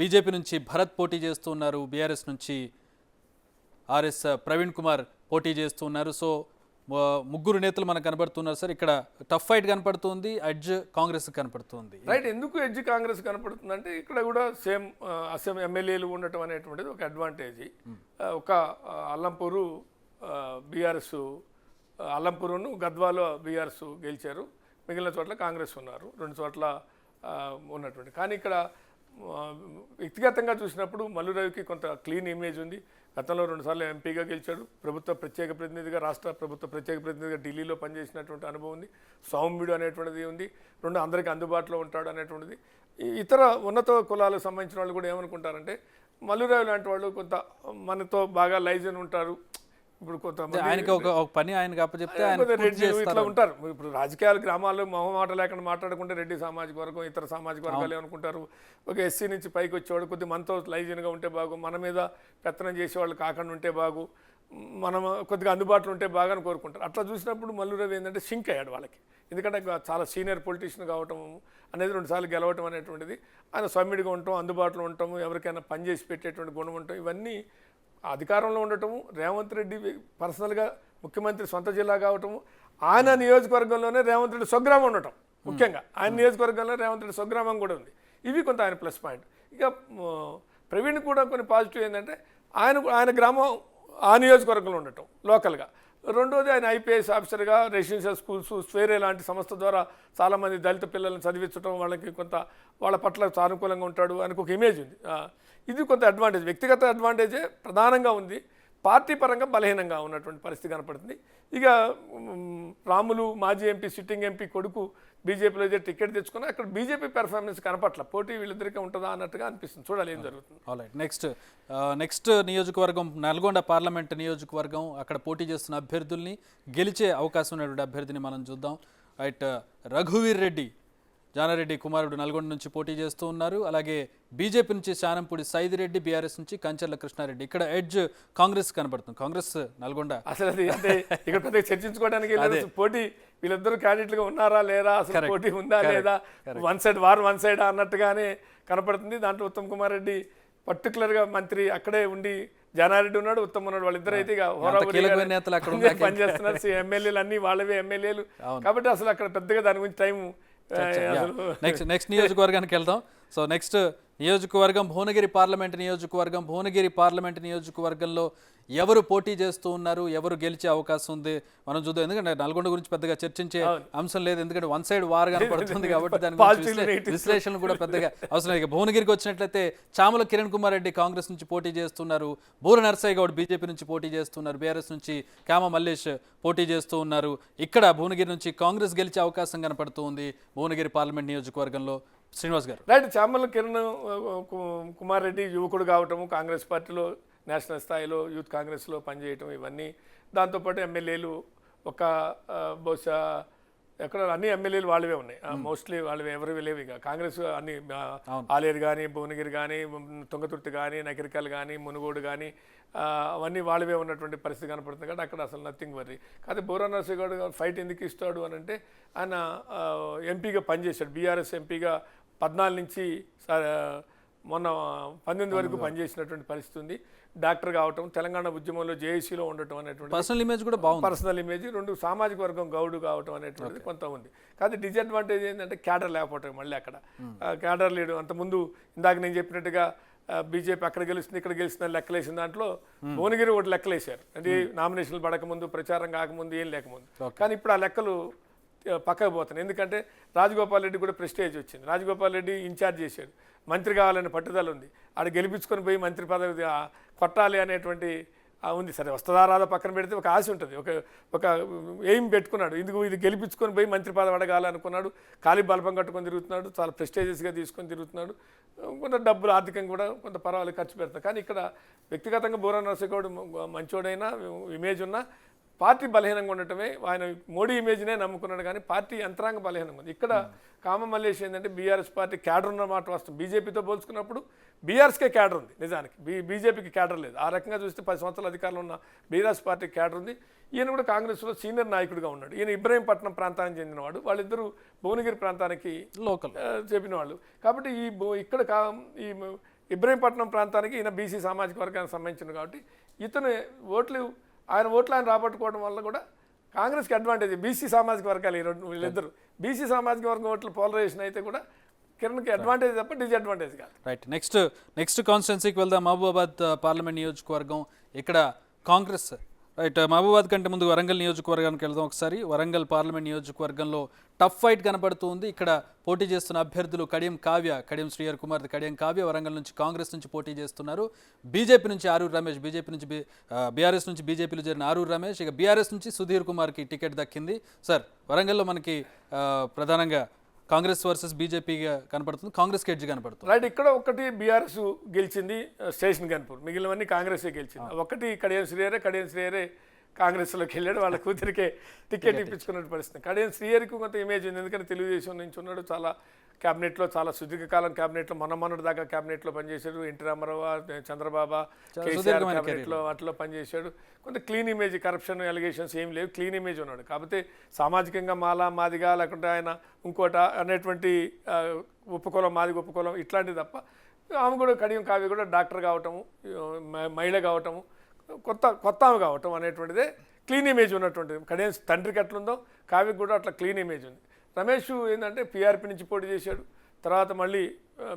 బీజేపీ నుంచి భరత్ పోటీ చేస్తూ ఉన్నారు, బీఆర్ఎస్ నుంచి ఆర్ఎస్ ప్రవీణ్ కుమార్ పోటీ చేస్తూ ఉన్నారు. సో 3 నేతలు మనకు కనపడుతున్నారు సార్. ఇక్కడ టఫ్ ఫైట్ కనపడుతుంది, ఎడ్జ్ కాంగ్రెస్ కనపడుతుంది. రైట్, ఎందుకు ఎడ్జ్ కాంగ్రెస్ కనపడుతుంది అంటే ఇక్కడ కూడా సేమ్ అసెంబ్లీ ఎమ్మెల్యేలు ఉండటం అనేటువంటిది ఒక అడ్వాంటేజ్. ఒక అల్లంపూరు బీఆర్ఎస్, అల్లంపూరును గద్వాలో బీఆర్ఎస్ గెలిచారు, మిగిలిన చోట్ల కాంగ్రెస్ ఉన్నారు, 2 చోట్ల ఉన్నటువంటి. కానీ ఇక్కడ వ్యక్తిగతంగా చూసినప్పుడు మల్లు రవికి కొంత క్లీన్ ఇమేజ్ ఉంది. గతంలో 2 సార్లు ఎంపీగా గెలిచాడు, ప్రభుత్వ ప్రత్యేక ప్రతినిధిగా, రాష్ట్ర ప్రభుత్వ ప్రత్యేక ప్రతినిధిగా ఢిల్లీలో పనిచేసినటువంటి అనుభవం ఉంది, సౌమ్యుడు అనేటువంటిది ఉంది, 2 అందరికీ అందుబాటులో ఉంటాడు అనేటువంటిది. ఇతర ఉన్నత కులాలకు సంబంధించిన వాళ్ళు కూడా ఏమనుకుంటారంటే మల్లు రవి లాంటి వాళ్ళు కొంత మనతో బాగా లైజన్ ఉంటారు. ఇప్పుడు ఆయనకి ఒక పని ఆయనకి అప్పచెప్తే రెడ్డి ఇట్లా ఉంటారు. ఇప్పుడు రాజకీయాలు గ్రామాల్లో మొహమాట లేకుండా మాట్లాడుకుంటే రెడ్డి సామాజిక వర్గం, ఇతర సామాజిక వర్గాలు ఏమనుకుంటారు, ఒక ఎస్సీ నుంచి పైకి వచ్చేవాడు కొద్ది మనతో లైజన్గా ఉంటే బాగు, మన మీద పెత్తనం చేసేవాళ్ళు కాకుండా ఉంటే బాగు, మనం కొద్దిగా అందుబాటులో ఉంటే బాగా అని కోరుకుంటారు. అట్లా చూసినప్పుడు మల్లు రవి ఏంటంటే సింక్ అయ్యాడు వాళ్ళకి. ఎందుకంటే చాలా సీనియర్ పొలిటీషియన్ కావటం అనేది, 2 సార్లు గెలవటం అనేటువంటిది, ఆయన సౌమ్యుడిగా ఉండటం, అందుబాటులో ఉండటం, ఎవరికైనా పనిచేసి పెట్టేటువంటి గుణం ఉండటం, ఇవన్నీ అధికారంలో ఉండటము, రేవంత్ రెడ్డి పర్సనల్గా ముఖ్యమంత్రి సొంత జిల్లా కావటము, ఆయన నియోజకవర్గంలోనే రేవంత్ రెడ్డి స్వగ్రామం ఉండటం, ముఖ్యంగా ఆయన నియోజకవర్గంలో రేవంత్ రెడ్డి స్వగ్రామం కూడా ఉంది. ఇవి కొంత ఆయన ప్లస్ పాయింట్. ఇక ప్రవీణ్ కూడా కొన్ని పాజిటివ్ ఏంటంటే ఆయన గ్రామం ఆ నియోజకవర్గంలో ఉండటం లోకల్గా. రెండోది ఆయన ఐపీఎస్ ఆఫీసర్గా రెసిడెన్షియల్ స్కూల్స్, స్వేరే లాంటి సంస్థ ద్వారా చాలామంది దళిత పిల్లల్ని చదివించడం, వాళ్ళకి కొంత వాళ్ళ పట్ల సానుకూలంగా ఉంటాడు ఆయనకు ఒక ఇమేజ్ ఉంది. ఇది కొంత అడ్వాంటేజ్, వ్యక్తిగత అడ్వాంటేజే ప్రధానంగా ఉంది. పార్టీ పరంగా బలహీనంగా ఉన్నటువంటి పరిస్థితి కనపడుతుంది. ఇక రాములు మాజీ ఎంపీ, సిట్టింగ్ ఎంపీ కొడుకు బీజేపీలో అయితే టికెట్ తెచ్చుకుని అక్కడ బీజేపీ పెర్ఫార్మెన్స్ కనపట్ల, పోటీ వీళ్ళిద్దరికీ ఉంటుందా అన్నట్టుగా అనిపిస్తుంది. చూడాలి ఏం జరుగుతుంది. ఆల్రైట్, నెక్స్ట్ నియోజకవర్గం నల్గొండ పార్లమెంట్ నియోజకవర్గం. అక్కడ పోటీ చేస్తున్న అభ్యర్థుల్ని, గెలిచే అవకాశం ఉన్నటువంటి అభ్యర్థిని మనం చూద్దాం. రైట్, రఘువీర్ రెడ్డి జానారెడ్డి కుమారుడు నల్గొండ నుంచి పోటీ చేస్తూ ఉన్నారు. అలాగే బీజేపీ నుంచి శానంపూడి సైదిరెడ్డి, బీఆర్ఎస్ నుంచి కంచర్ల కృష్ణారెడ్డి. ఇక్కడ ఎడ్జ్ కాంగ్రెస్ కనబడుతుంది. కాంగ్రెస్ నల్గొండ అసలు అది అంటే ఇక్కడ పెద్దగా చర్చించుకోవడానికి పోటీ వీళ్ళిద్దరు క్యాండిడేట్లుగా ఉన్నారా లేదా, అసలు పోటీ ఉందా లేదా, వన్ సైడ్ అన్నట్టుగానే కనపడుతుంది. దాంట్లో ఉత్తమ్ కుమార్ రెడ్డి పర్టికులర్గా మంత్రి అక్కడే ఉండి, జానారెడ్డి ఉన్నాడు, ఉత్తమ్ ఉన్నాడు, వాళ్ళిద్దరు అయితే పనిచేస్తున్నారు. ఎమ్మెల్యేలు అన్ని వాళ్ళవే ఎమ్మెల్యేలు. కాబట్టి అసలు అక్కడ పెద్దగా దాని గురించి టైం. నెక్స్ట్ నియోజకవర్గానికి వెళ్దాం. సో నెక్స్ట్ నియోజకవర్గం భువనగిరి పార్లమెంట్ నియోజకవర్గంలో ఎవరు పోటీ చేస్తూ ఉన్నారు, ఎవరు గెలిచే అవకాశం ఉంది మనం చూద్దాం. ఎందుకంటే నల్గొండ గురించి పెద్దగా చర్చించే అంశం లేదు, ఎందుకంటే వన్ సైడ్ వార్ కనపడుతుంది కాబట్టి దాని గురించి విశ్లేషణ కూడా పెద్దగా అవసరం. ఇక భువనగిరికి వచ్చినట్లయితే చామల కిరణ్ కుమార్ రెడ్డి కాంగ్రెస్ నుంచి పోటీ చేస్తున్నారు, బూర నర్సయ్య గౌడ్ బీజేపీ నుంచి పోటీ చేస్తున్నారు, బీఆర్ఎస్ నుంచి కామ మల్లేష్ పోటీ చేస్తూ ఉన్నారు. ఇక్కడ భువనగిరి నుంచి కాంగ్రెస్ గెలిచే అవకాశం కనపడుతూ ఉంది భువనగిరి పార్లమెంట్ నియోజకవర్గంలో. శ్రీనివాస్ గారు. రైట్. చామల కిరణ్ కుమార్ రెడ్డి యువకుడు కావటము, కాంగ్రెస్ పార్టీలో నేషనల్ స్థాయిలో యూత్ కాంగ్రెస్లో పనిచేయటం, ఇవన్నీ దాంతోపాటు ఎమ్మెల్యేలు ఒక బహుశా ఎక్కడ అన్ని ఎమ్మెల్యేలు వాళ్ళవే ఉన్నాయి, మోస్ట్లీ వాళ్ళవి ఎవరు లేవు. ఇక కాంగ్రెస్ అన్ని ఆలేరు కానీ, భువనగిరి కానీ, తుంగతుర్తి కానీ, నకిరికల్ కానీ, మునుగోడు కానీ అవన్నీ వాళ్ళవే ఉన్నటువంటి పరిస్థితి కనపడుతుంది కాబట్టి అక్కడ అసలు నథింగ్ వరీ. కాకపోతే బూరా నర్సయ్య గౌడ్ ఫైట్ ఎందుకు ఇస్తాడు అని అంటే ఆయన ఎంపీగా పనిచేశాడు, బీఆర్ఎస్ ఎంపీగా 14 నుంచి మొన్న 18 వరకు పనిచేసినటువంటి పరిస్థితి ఉంది. డాక్టర్ కావటం, తెలంగాణ ఉద్యమంలో జేఏసీలో ఉండటం అనేటువంటి పర్సనల్ ఇమేజ్ కూడా బాగుంది, పర్సనల్ ఇమేజ్, 2 సామాజిక వర్గం గౌడు కావటం అనేటువంటిది కొంత ఉంది. కానీ డిసడ్వాంటేజ్ ఏంటంటే క్యాడర్ లేకపోవటం. మళ్ళీ అక్కడ క్యాడర్ లేడు. అంతకుముందు ఇందాక నేను చెప్పినట్టుగా బీజేపీ అక్కడ గెలుస్తుంది ఇక్కడ గెలుస్తుందని లెక్కలేసిన దాంట్లో భువనగిరి ఒకటి లెక్కలేశారు, అంటే నామినేషన్లు పడకముందు, ప్రచారం కాకముందు, ఏం లేకముందు. కానీ ఇప్పుడు ఆ లెక్కలు పక్కకు పోతున్నాయి. ఎందుకంటే రాజగోపాల్ రెడ్డి కూడా ప్రెస్టేజ్ వచ్చింది. రాజగోపాల్ రెడ్డి ఇన్ఛార్జ్ చేశాడు, మంత్రి కావాలని పట్టుదల ఉంది, ఆడ గెలిపించుకొని పోయి మంత్రి పదవి కొట్టాలి అనేటువంటి ఉంది. సరే వస్తుందా రాదా పక్కన పెడితే ఒక ఆశ ఉంటుంది, ఒక ఎయిమ్ పెట్టుకున్నాడు, ఇది గెలిపించుకొని పోయి మంత్రి పదవి అడగాలనుకున్నాడు. ఖాళీ బలపం కట్టుకొని తిరుగుతున్నాడు, చాలా ప్రెస్టేజియస్గా తీసుకొని తిరుగుతున్నాడు. కొంత డబ్బులు ఆర్థికంగా కూడా కొంత పర్వాలేదు ఖర్చు పెడతాడు. కానీ ఇక్కడ వ్యక్తిగతంగా బూరా నర్సయ్య గౌడ్ మంచోడైనా, ఇమేజ్ ఉన్నా, పార్టీ బలహీనంగా ఉండటమే. ఆయన మోడీ ఇమేజ్నే నమ్ముకున్నాడు కానీ పార్టీ యంత్రాంగ బలహీనంగా ఉంది. ఇక్కడ కామ మల్లేష్ ఏంటంటే బీఆర్ఎస్ పార్టీ క్యాడర్ ఉన్న మాట వాస్తవం. బీజేపీతో పోల్చుకున్నప్పుడు బీఆర్ఎస్కే క్యాడర్ ఉంది, నిజానికి బీజేపీకి క్యాడర్ లేదు. ఆ రకంగా చూస్తే 10 సంవత్సరాల అధికారంలో ఉన్న బీఆర్ఎస్ పార్టీ క్యాడర్ ఉంది. ఈయన కూడా కాంగ్రెస్లో సీనియర్ నాయకుడిగా ఉన్నాడు. ఈయన ఇబ్రహీంపట్నం ప్రాంతానికి చెందినవాడు, వాళ్ళిద్దరూ భువనగిరి ప్రాంతానికి లోకల్ చెప్పిన వాళ్ళు. కాబట్టి ఇక్కడ ఈ ఇబ్రహీంపట్నం ప్రాంతానికి ఈయన బీసీ సామాజిక వర్గానికి సంబంధించింది కాబట్టి ఇతను ఆయన ఓట్లు ఆయన రాబట్టుకోవడం వల్ల కూడా కాంగ్రెస్కి అడ్వాంటేజ్. బీసీ సామాజిక వర్గాలు వీళ్ళిద్దరు బీసీ సామాజిక వర్గం ఓట్లు పోలరైజేషన్ అయితే కూడా కిరణ్కి అడ్వాంటేజ్ తప్ప డిసడ్వాంటేజ్ కాదు. రైట్. నెక్స్ట్ కాన్స్టిట్యున్సీకి వెళ్దాం. మహబూబాబాద్ పార్లమెంట్ నియోజకవర్గం. ఇక్కడ కాంగ్రెస్ రైట్. మహబూబాబాద్ కంటే ముందు వరంగల్ నియోజకవర్గానికి వెళ్దాం ఒకసారి. వరంగల్ పార్లమెంట్ నియోజకవర్గంలో టఫ్ ఫైట్ కనబడుతూ ఉంది. ఇక్కడ పోటీ చేస్తున్న అభ్యర్థులు కడియం శ్రీహరి కుమార్ కడియం కావ్య వరంగల్ నుంచి కాంగ్రెస్ నుంచి పోటీ చేస్తున్నారు. బీజేపీ నుంచి ఆరూరు రమేష్, బీఆర్ఎస్ నుంచి బీజేపీలో చేరిన ఆరూరు రమేష్, ఇక బీఆర్ఎస్ నుంచి సుధీర్ కుమార్కి టికెట్ దక్కింది. సార్, వరంగల్లో మనకి ప్రధానంగా కాంగ్రెస్ వర్సెస్ బీజేపీగా కనపడుతుంది, కాంగ్రెస్ ఎడ్జ్ కనపడుతుంది. రైట్. ఇక్కడ ఒకటి బీఆర్ఎస్ గెలిచింది, స్టేషన్ గన్పూర్, మిగిలినవన్నీ కాంగ్రెసే గెలిచింది. ఒకటి కడియం శ్రీహరే కాంగ్రెస్లోకి వెళ్ళాడు, వాళ్ళ కూతురికే టికెట్ ఇప్పించుకున్న పరిస్థితి. కడియం శ్రీహరికి కొంత ఇమేజ్ ఉంది, ఎందుకంటే తెలుగుదేశం నుంచి ఉన్నాడు, చాలా క్యాబినెట్లో, చాలా సుదీర్ఘకాలం క్యాబినెట్లో, మొన్నటి దాకా క్యాబినెట్లో పనిచేశాడు. ఎన్టీ రామారావు, చంద్రబాబు, కేసీఆర్ క్యాబినెట్లో వాటిలో పనిచేశాడు. కొంత క్లీన్ ఇమేజ్, కరప్షన్ ఎలిగేషన్స్ ఏం లేవు, క్లీన్ ఇమేజ్ ఉన్నాడు. కాకపోతే సామాజికంగా మాదిగా లేకుంటే ఆయన ఇంకోట అనేటువంటి ఉపకులం, మాదిగ ఉపకులం ఇట్లాంటివి తప్ప. ఆమె కూడా కడియం కావ్య కూడా డాక్టర్ కావటము, మహిళ కావటము, కొత్త ఆమె కావటం అనేటువంటిదే క్లీన్ ఇమేజ్ ఉన్నటువంటిది. కడియం తండ్రికి ఎట్లుందో కావ్యకు కూడా అట్లా క్లీన్ ఇమేజ్ ఉంది. రమేష్ ఏంటంటే పీఆర్పీ నుంచి పోటీ చేశాడు, తర్వాత మళ్ళీ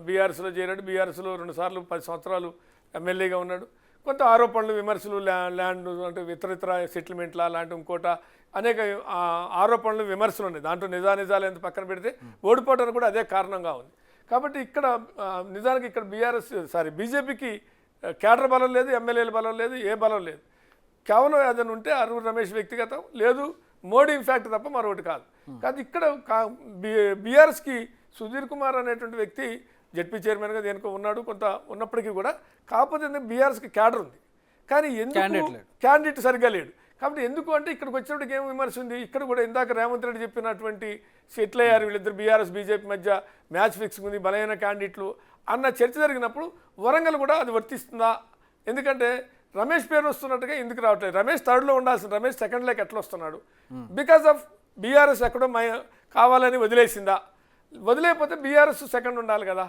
బీఆర్ఎస్లో చేరాడు. బీఆర్ఎస్లో 2 సార్లు 10 సంవత్సరాలు ఎమ్మెల్యేగా ఉన్నాడు. కొంత ఆరోపణలు, విమర్శలు, ల్యాండ్ అంటే ఇతర సెటిల్మెంట్ల లాంటి ఇంకోట అనేక ఆరోపణలు, విమర్శలు ఉన్నాయి. దాంట్లో నిజాలు ఎంత పక్కన పెడితే ఓడిపోవడానికి కూడా అదే కారణంగా ఉంది. కాబట్టి ఇక్కడ నిజానికి ఇక్కడ బీజేపీకి క్యాడర్ బలం లేదు, ఎమ్మెల్యేల బలం లేదు, ఏ బలం లేదు. కేవలం ఏదైనా ఉంటే ఆరూరు రమేష్ వ్యక్తిగతం, లేదు మోడీ ఇంఫాక్ట్ తప్ప మరొకటి కాదు. కానీ ఇక్కడ బీఆర్ఎస్కి సుధీర్ కుమార్ అనేటువంటి వ్యక్తి జెడ్పీ చైర్మన్గా దేనికో ఉన్నాడు, కొంత ఉన్నప్పటికీ కూడా. కాకపోతే బీఆర్ఎస్కి క్యాడర్ ఉంది, కానీ ఎందుకు క్యాండిడేట్ సరిగ్గా లేడు. కాబట్టి ఎందుకు అంటే ఇక్కడికి వచ్చినప్పటికి ఏం విమర్శ ఉంది. ఇక్కడ కూడా ఇందాక రేవంత్ రెడ్డి చెప్పినటువంటి సెటిల్ అయ్యారు వీళ్ళిద్దరు, బీఆర్ఎస్ బీజేపీ మధ్య మ్యాచ్ ఫిక్సింగ్ ఉంది, బలమైన క్యాండిడేట్లు అన్న చర్చ జరిగినప్పుడు వరంగల్ కూడా అది వర్తిస్తుందా? ఎందుకంటే రమేష్ పేరు వస్తున్నట్టుగా ఎందుకు రావట్లేదు? రమేష్ థర్డ్లో ఉండాల్సిన రమేష్ సెకండ్లోకి ఎట్లా వస్తున్నాడు? బికాస్ ఆఫ్ బీఆర్ఎస్ ఎక్కడో కావాలని వదిలేసిందా? వదిలేకపోతే బీఆర్ఎస్ సెకండ్ ఉండాలి కదా.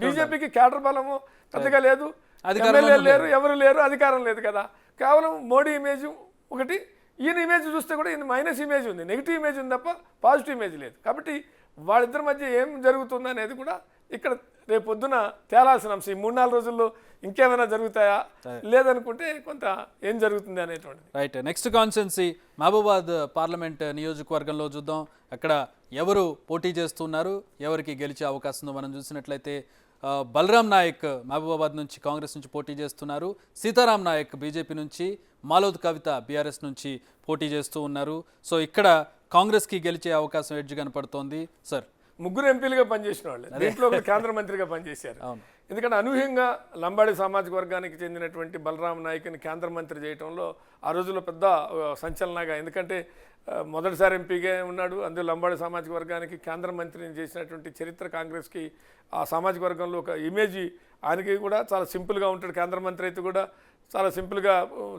బీజేపీకి క్యాడర్ బలము పెద్దగా లేదు, ఎమ్మెల్యేలు లేరు, ఎవరు లేరు, అధికారం లేదు కదా. కేవలం మోడీ ఇమేజ్ ఒకటి, ఈయన ఇమేజ్ చూస్తే కూడా ఈయన మైనస్ ఇమేజ్ ఉంది, నెగిటివ్ ఇమేజ్ ఉంది తప్ప పాజిటివ్ ఇమేజ్ లేదు. కాబట్టి వాళ్ళిద్దరి మధ్య ఏం జరుగుతుంది అనేది కూడా ఇక్కడ రేపు పొద్దున తేలాల్సిన అంశం. ఈ 3-4 రోజుల్లో ఇంకేమైనా జరుగుతాయా, లేదనుకుంటే కొంత ఏం జరుగుతుంది అనేటువంటిది. Right. Next constituency Mahabubabad parliament నియోజకవర్గంలో చూద్దాం. అక్కడ ఎవరు పోటీ చేస్తున్నారు, ఎవరికి గెలిచే అవకాశం ఉందో మనం చూసినట్లయితే బలరాం నాయక్ మహబూబాబాద్ నుంచి కాంగ్రెస్ నుంచి పోటీ చేస్తున్నారు. సీతారాం నాయక్ బీజేపీ నుంచి, మాలోద్ కవిత బీఆర్ఎస్ నుంచి పోటీ చేస్తూ ఉన్నారు. సో ఇక్కడ కాంగ్రెస్కి గెలిచే అవకాశం ఎడ్జ్ కనపడుతోంది. సార్, 3 ఎంపీలుగా పనిచేసిన వాళ్ళే, దీంట్లో ఒకరు కేంద్ర మంత్రిగా పనిచేశారు. ఎందుకంటే అనూహ్యంగా లంబాడి సామాజిక వర్గానికి చెందినటువంటి బలరాం నాయక్ని కేంద్ర మంత్రి చేయడంలో ఆ రోజుల్లో పెద్ద సంచలనంగా, ఎందుకంటే మొదటిసారి ఎంపీగా ఉన్నాడు, అందులో లంబాడి సామాజిక వర్గానికి కేంద్ర మంత్రిని చేసినటువంటి చరిత్ర కాంగ్రెస్కి, ఆ సామాజిక వర్గంలో ఒక ఇమేజ్ ఆయనకి కూడా చాలా సింపుల్గా ఉంటాడు. కేంద్ర మంత్రి అయితే కూడా చాలా సింపుల్గా,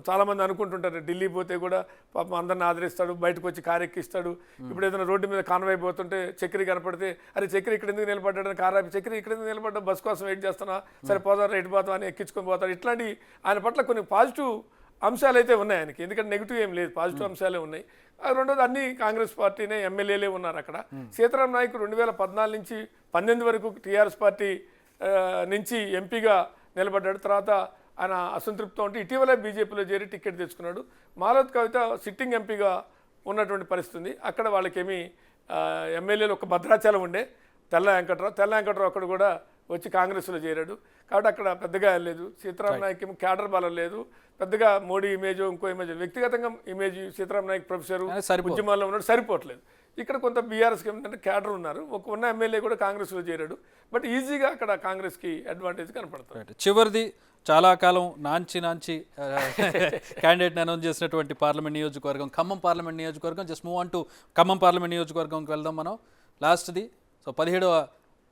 చాలామంది అనుకుంటుంటారు ఢిల్లీ పోతే కూడా పాపం అందరిని ఆదరిస్తాడు, బయటకు వచ్చి కారు ఎక్కిస్తాడు. ఇప్పుడు ఏదైనా రోడ్డు మీద కాన్వాయ్ పోతుంటే చక్రి కనపడితే, అరే చక్రి ఇక్కడ ఎందుకు నిలబడ్డాడని కారు ఆపి, చక్రి ఇక్కడ ఎందుకు నిలబడ్డా, బస్ కోసం వెయిట్ చేస్తున్నా, సరే పోతారు ఎటు పోతాం అని ఎక్కించుకొని పోతాడు. ఇట్లాంటి ఆయన పట్ల కొన్ని పాజిటివ్ అంశాలు అయితే ఉన్నాయి ఆయనకి, ఎందుకంటే నెగిటివ్ ఏం లేదు, పాజిటివ్ అంశాలే ఉన్నాయి. రెండోది అన్ని కాంగ్రెస్ పార్టీనే ఎమ్మెల్యేలే ఉన్నారు అక్కడ. సీతారాం నాయక్ 2014 నుంచి 18 వరకు టీఆర్ఎస్ పార్టీ నుంచి ఎంపీగా నిలబడ్డాడు. తర్వాత ఆయన అసంతృప్తితో ఉంటే ఇటీవలే బీజేపీలో చేరి టికెట్ తెచ్చుకున్నాడు. మాలోద్ కవిత సిట్టింగ్ ఎంపీగా ఉన్నటువంటి పరిస్థితి. అక్కడ వాళ్ళకేమీ ఎమ్మెల్యేలు ఒక భద్రాచలం ఉండే తెల్ల వెంకట్రావు అక్కడ కూడా వచ్చి కాంగ్రెస్లో చేరాడు. కాబట్టి అక్కడ పెద్దగా లేదు. సీతారాం నాయక్ ఏమో క్యాడర్ బలం లేదు, పెద్దగా మోడీ ఇమేజ్ ఇంకో ఇమేజ్, వ్యక్తిగతంగా ఇమేజ్ సీతారాం నాయక్ ప్రొఫెసర్ ఉద్యమాల్లో ఉన్నాడు, సరిపోవట్లేదు. ఇక్కడ కొంత బీఆర్ఎస్కి ఏంటంటే క్యాడర్ ఉన్నారు, ఉన్న ఎమ్మెల్యే కూడా కాంగ్రెస్లో చేరాడు. బట్ ఈజీగా అక్కడ కాంగ్రెస్కి అడ్వాంటేజ్ కనపడుతుంది. చివరిది చాలా కాలం నాంచి క్యాండిడేట్ని అనౌన్స్ చేసినటువంటి పార్లమెంట్ నియోజకవర్గం ఖమ్మం పార్లమెంట్ నియోజకవర్గం. Just move on to Khammam parliament నియోజకవర్గంకి వెళ్దాం మనం. లాస్ట్ది, సో 17వ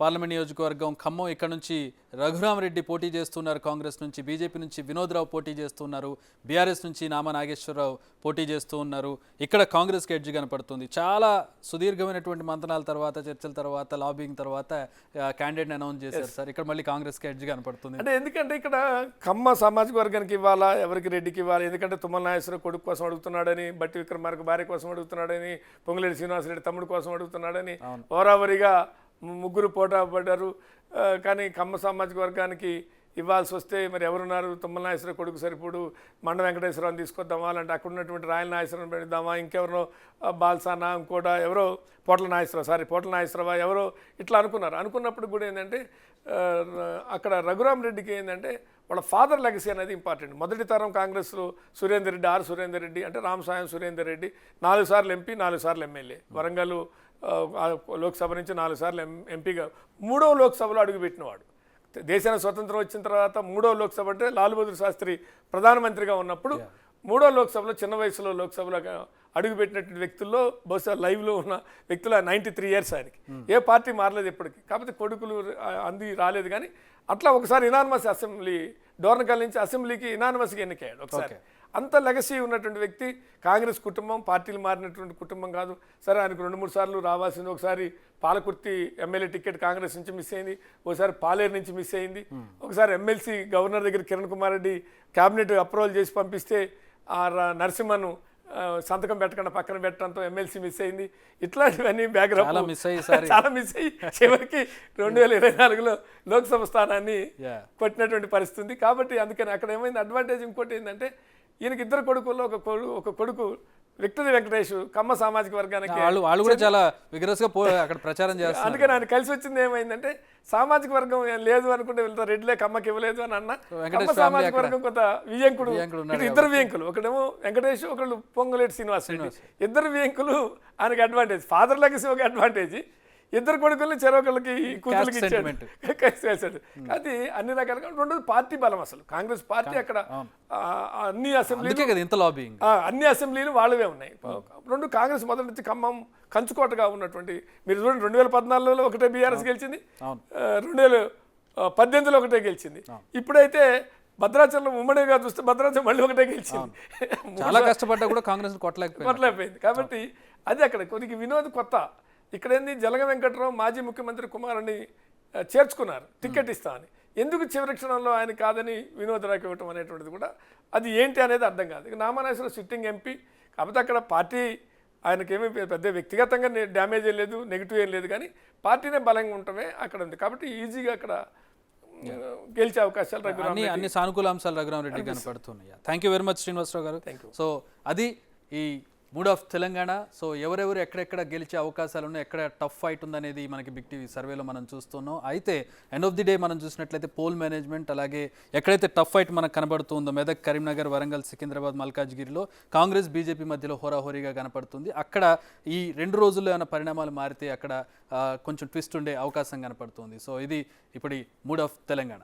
పార్లమెంట్ నియోజకవర్గం ఖమ్మం. ఇక్కడ నుంచి రఘురామరెడ్డి పోటీ చేస్తున్నారు కాంగ్రెస్ నుంచి, బీజేపీ నుంచి వినోద్ రావు పోటీ చేస్తున్నారు, బీఆర్ఎస్ నుంచి నామా నాగేశ్వరరావు పోటీ చేస్తూ ఉన్నారు. ఇక్కడ కాంగ్రెస్కి ఎడ్జ్ కనపడుతుంది. చాలా సుదీర్ఘమైనటువంటి మంతనాల తర్వాత, చర్చల తర్వాత, లాబింగ్ తర్వాత క్యాండిడేట్ని అనౌన్స్ చేశారు సార్. ఇక్కడ మళ్ళీ కాంగ్రెస్కి ఎడ్జ్ కనపడుతుంది. అంటే ఎందుకంటే ఇక్కడ ఖమ్మ సామాజిక వర్గానికి ఇవ్వాలా, ఎవరికి రెడ్డికి ఇవ్వాలి, ఎందుకంటే తుమ్మల నాగేశ్వరరావు కొడుకు కోసం అడుగుతున్నాడని, బట్టి విక్రమార్క భార్య కోసం అడుగుతున్నాడని, పొంగులేటి శ్రీనివాసరెడ్డి తమ్ముడు కోసం అడుగుతున్నాడని ఓరావరిగా 3 పోటా పడ్డారు. కానీ కమ్మ సామాజిక వర్గానికి ఇవ్వాల్సి వస్తే మరి ఎవరున్నారు, తుమ్మల నాగేశ్వరరావు కొడుకు సరిపోడు, మండ వెంకటేశ్వరరావుని తీసుకొద్దామా, అంటే అక్కడ ఉన్నటువంటి రాయల నాగేశ్వరరావుని పెడదామా, ఇంకెవరో బాల్సానా, ఇంకోట ఎవరో పోట్ల నాగేశ్వరరావు ఎవరో ఇట్లా అనుకున్నప్పుడు కూడా ఏంటంటే అక్కడ రఘురామ్ రెడ్డికి ఏంటంటే వాళ్ళ ఫాదర్ లెగసీ అనేది ఇంపార్టెంట్. మొదటి తరం కాంగ్రెస్లో సురేందర్ రెడ్డి అంటే రామసాయం సురేందర్ రెడ్డి 4 సార్లు ఎంపీ, 4 సార్లు ఎమ్మెల్యే, వరంగల్ లోక్సభ నుంచి 4 సార్లు ఎంపీగా 3వ లోక్సభలో అడుగుపెట్టినవాడు. దేశానికి స్వతంత్రం వచ్చిన తర్వాత 3వ లోక్సభ అంటే లాల్ బహదూర్ శాస్త్రి ప్రధానమంత్రిగా ఉన్నప్పుడు 3వ లోక్సభలో, చిన్న వయసులో లోక్సభలో అడుగుపెట్టినటువంటి వ్యక్తుల్లో బహుశా లైవ్లో ఉన్న వ్యక్తులు 93 ఇయర్స్ ఆయనకి. ఏ పార్టీ మారలేదు ఎప్పటికీ, కాకపోతే కొడుకులు రాలేదు. కానీ అట్లా ఒకసారి ఇనానిమస్ అసెంబ్లీ, డోర్నకల్ నుంచి అసెంబ్లీకి ఇనానిమస్గా ఎన్నికయ్యాడు ఒకసారి. అంత లెగసీ ఉన్నటువంటి వ్యక్తి. కాంగ్రెస్ కుటుంబం పార్టీలు మారినటువంటి కుటుంబం కాదు. సరే, ఆయనకు 2-3 సార్లు రావాల్సింది. ఒకసారి పాలకుర్తి ఎమ్మెల్యే టికెట్ కాంగ్రెస్ నుంచి మిస్ అయింది, ఒకసారి పాలేరు నుంచి మిస్ అయింది, ఒకసారి ఎమ్మెల్సీ గవర్నర్ దగ్గర కిరణ్ కుమార్ రెడ్డి క్యాబినెట్ అప్రూవల్ చేసి పంపిస్తే ఆ నరసింహను సంతకం పెట్టకుండా పక్కన పెట్టడంతో ఎమ్మెల్సీ మిస్ అయింది. ఇట్లాంటివన్నీ బ్యాక్గ్రౌండ్ చాలా మిస్ అయ్యి చివరికి 2024లో లోక్సభ స్థానాన్ని కొట్టినటువంటి పరిస్థితి. కాబట్టి అందుకని అక్కడ ఏమైంది అడ్వాంటేజ్. ఇంకోటి ఏంటంటే ఈయనకి 2 కొడుకుల్లో ఒక కొడుకు విక్టరీ వెంకటేష్ కమ్మ సామాజిక వర్గానికి వాళ్ళు కూడా చాలా విగ్రస్గా అక్కడ ప్రచారం చేస్తారు. అందుకని ఆయన కలిసి వచ్చింది ఏమైందంటే సామాజిక వర్గం లేదు అనుకుంటే వెళ్తారు, రెడ్లే కమ్మకి ఇవ్వలేదు అని అన్న. కమ్మ సామాజిక వర్గం కొంత వియంకుడు, 2 వియంకులు, ఒకడేమో వెంకటేష్, ఒకళ్ళు పొంగులేటి శ్రీనివాసరెడ్డి, 2 వియంకులు ఆయనకి అడ్వాంటేజ్. ఫాదర్ లెగసీ ఒక అడ్వాంటేజ్, 2 కొడుకుల్ని చెరొకళ్ళకి కూతుర్లకి ఇచ్చాడు. అది అన్ని రకాలుగా. 2 పార్టీ బలం. అసలు కాంగ్రెస్ పార్టీ అక్కడ అన్ని అసెంబ్లీలు వాళ్ళవే ఉన్నాయి. 2 కాంగ్రెస్ మొదటి నుంచి ఖమ్మం కంచుకోటగా ఉన్నటువంటి, మీరు చూడండి 2014లో ఒకటే బీఆర్ఎస్ గెలిచింది, 2018లో ఒకటే గెలిచింది. ఇప్పుడైతే భద్రాచలం ఉమ్మడిగా చూస్తే భద్రాచలం మళ్ళీ ఒకటే గెలిచింది. చాలా కష్టపడ్డా కూడా కాంగ్రెస్ కొట్టలేకపోయింది. కాబట్టి అది అక్కడ కొద్దిగా వినోద్ కొత్త. ఇక్కడేంది జలగ వెంకట్రావు మాజీ ముఖ్యమంత్రి కుమారుని చేర్చుకున్నారు టికెట్ ఇస్తామని. ఎందుకు చివరి క్షణంలో ఆయన కాదని వినోదరావుకి ఇవ్వటం అనేటువంటిది కూడా అది ఏంటి అనేది అర్థం కాదు. ఇక నామా నాగేశ్వరరావు సిట్టింగ్ ఎంపీ, కాకపోతే అక్కడ పార్టీ ఆయనకేమీ పెద్ద వ్యక్తిగతంగా డ్యామేజ్ ఏం లేదు, నెగిటివ్ ఏం లేదు, కానీ పార్టీనే బలంగా ఉండటమే అక్కడ ఉంది. కాబట్టి ఈజీగా అక్కడ గెలిచే అవకాశాలు రఘురామ్ అన్ని సానుకూల అంశాలు రఘురామరెడ్డి కనపడుతున్నాయి. Thank you very much Srinivasarao గారు. సో అది ఈ మూడ్ ఆఫ్ తెలంగాణ. సో ఎవరెవరు ఎక్కడెక్కడ గెలిచే అవకాశాలు ఉన్నాయి, ఎక్కడ టఫ్ ఫైట్ ఉందనేది మనకి బిగ్ టీవీ సర్వేలో మనం చూస్తున్నాం. అయితే ఎండ్ ఆఫ్ ది డే మనం చూసినట్లయితే పోల్ మేనేజ్మెంట్, అలాగే ఎక్కడైతే టఫ్ ఫైట్ మనకు కనబడుతుందో మెదక్, కరీంనగర్, వరంగల్, సికింద్రాబాద్, మల్కాజ్గిరిలో కాంగ్రెస్ బీజేపీ మధ్యలో హోరాహోరీగా కనపడుతుంది. అక్కడ ఈ 2 రోజుల్లో ఏమైనా పరిణామాలు మారితే అక్కడ కొంచెం ట్విస్ట్ ఉండే అవకాశం కనపడుతుంది. సో ఇది ఇప్పుడు మూడ్ ఆఫ్ తెలంగాణ.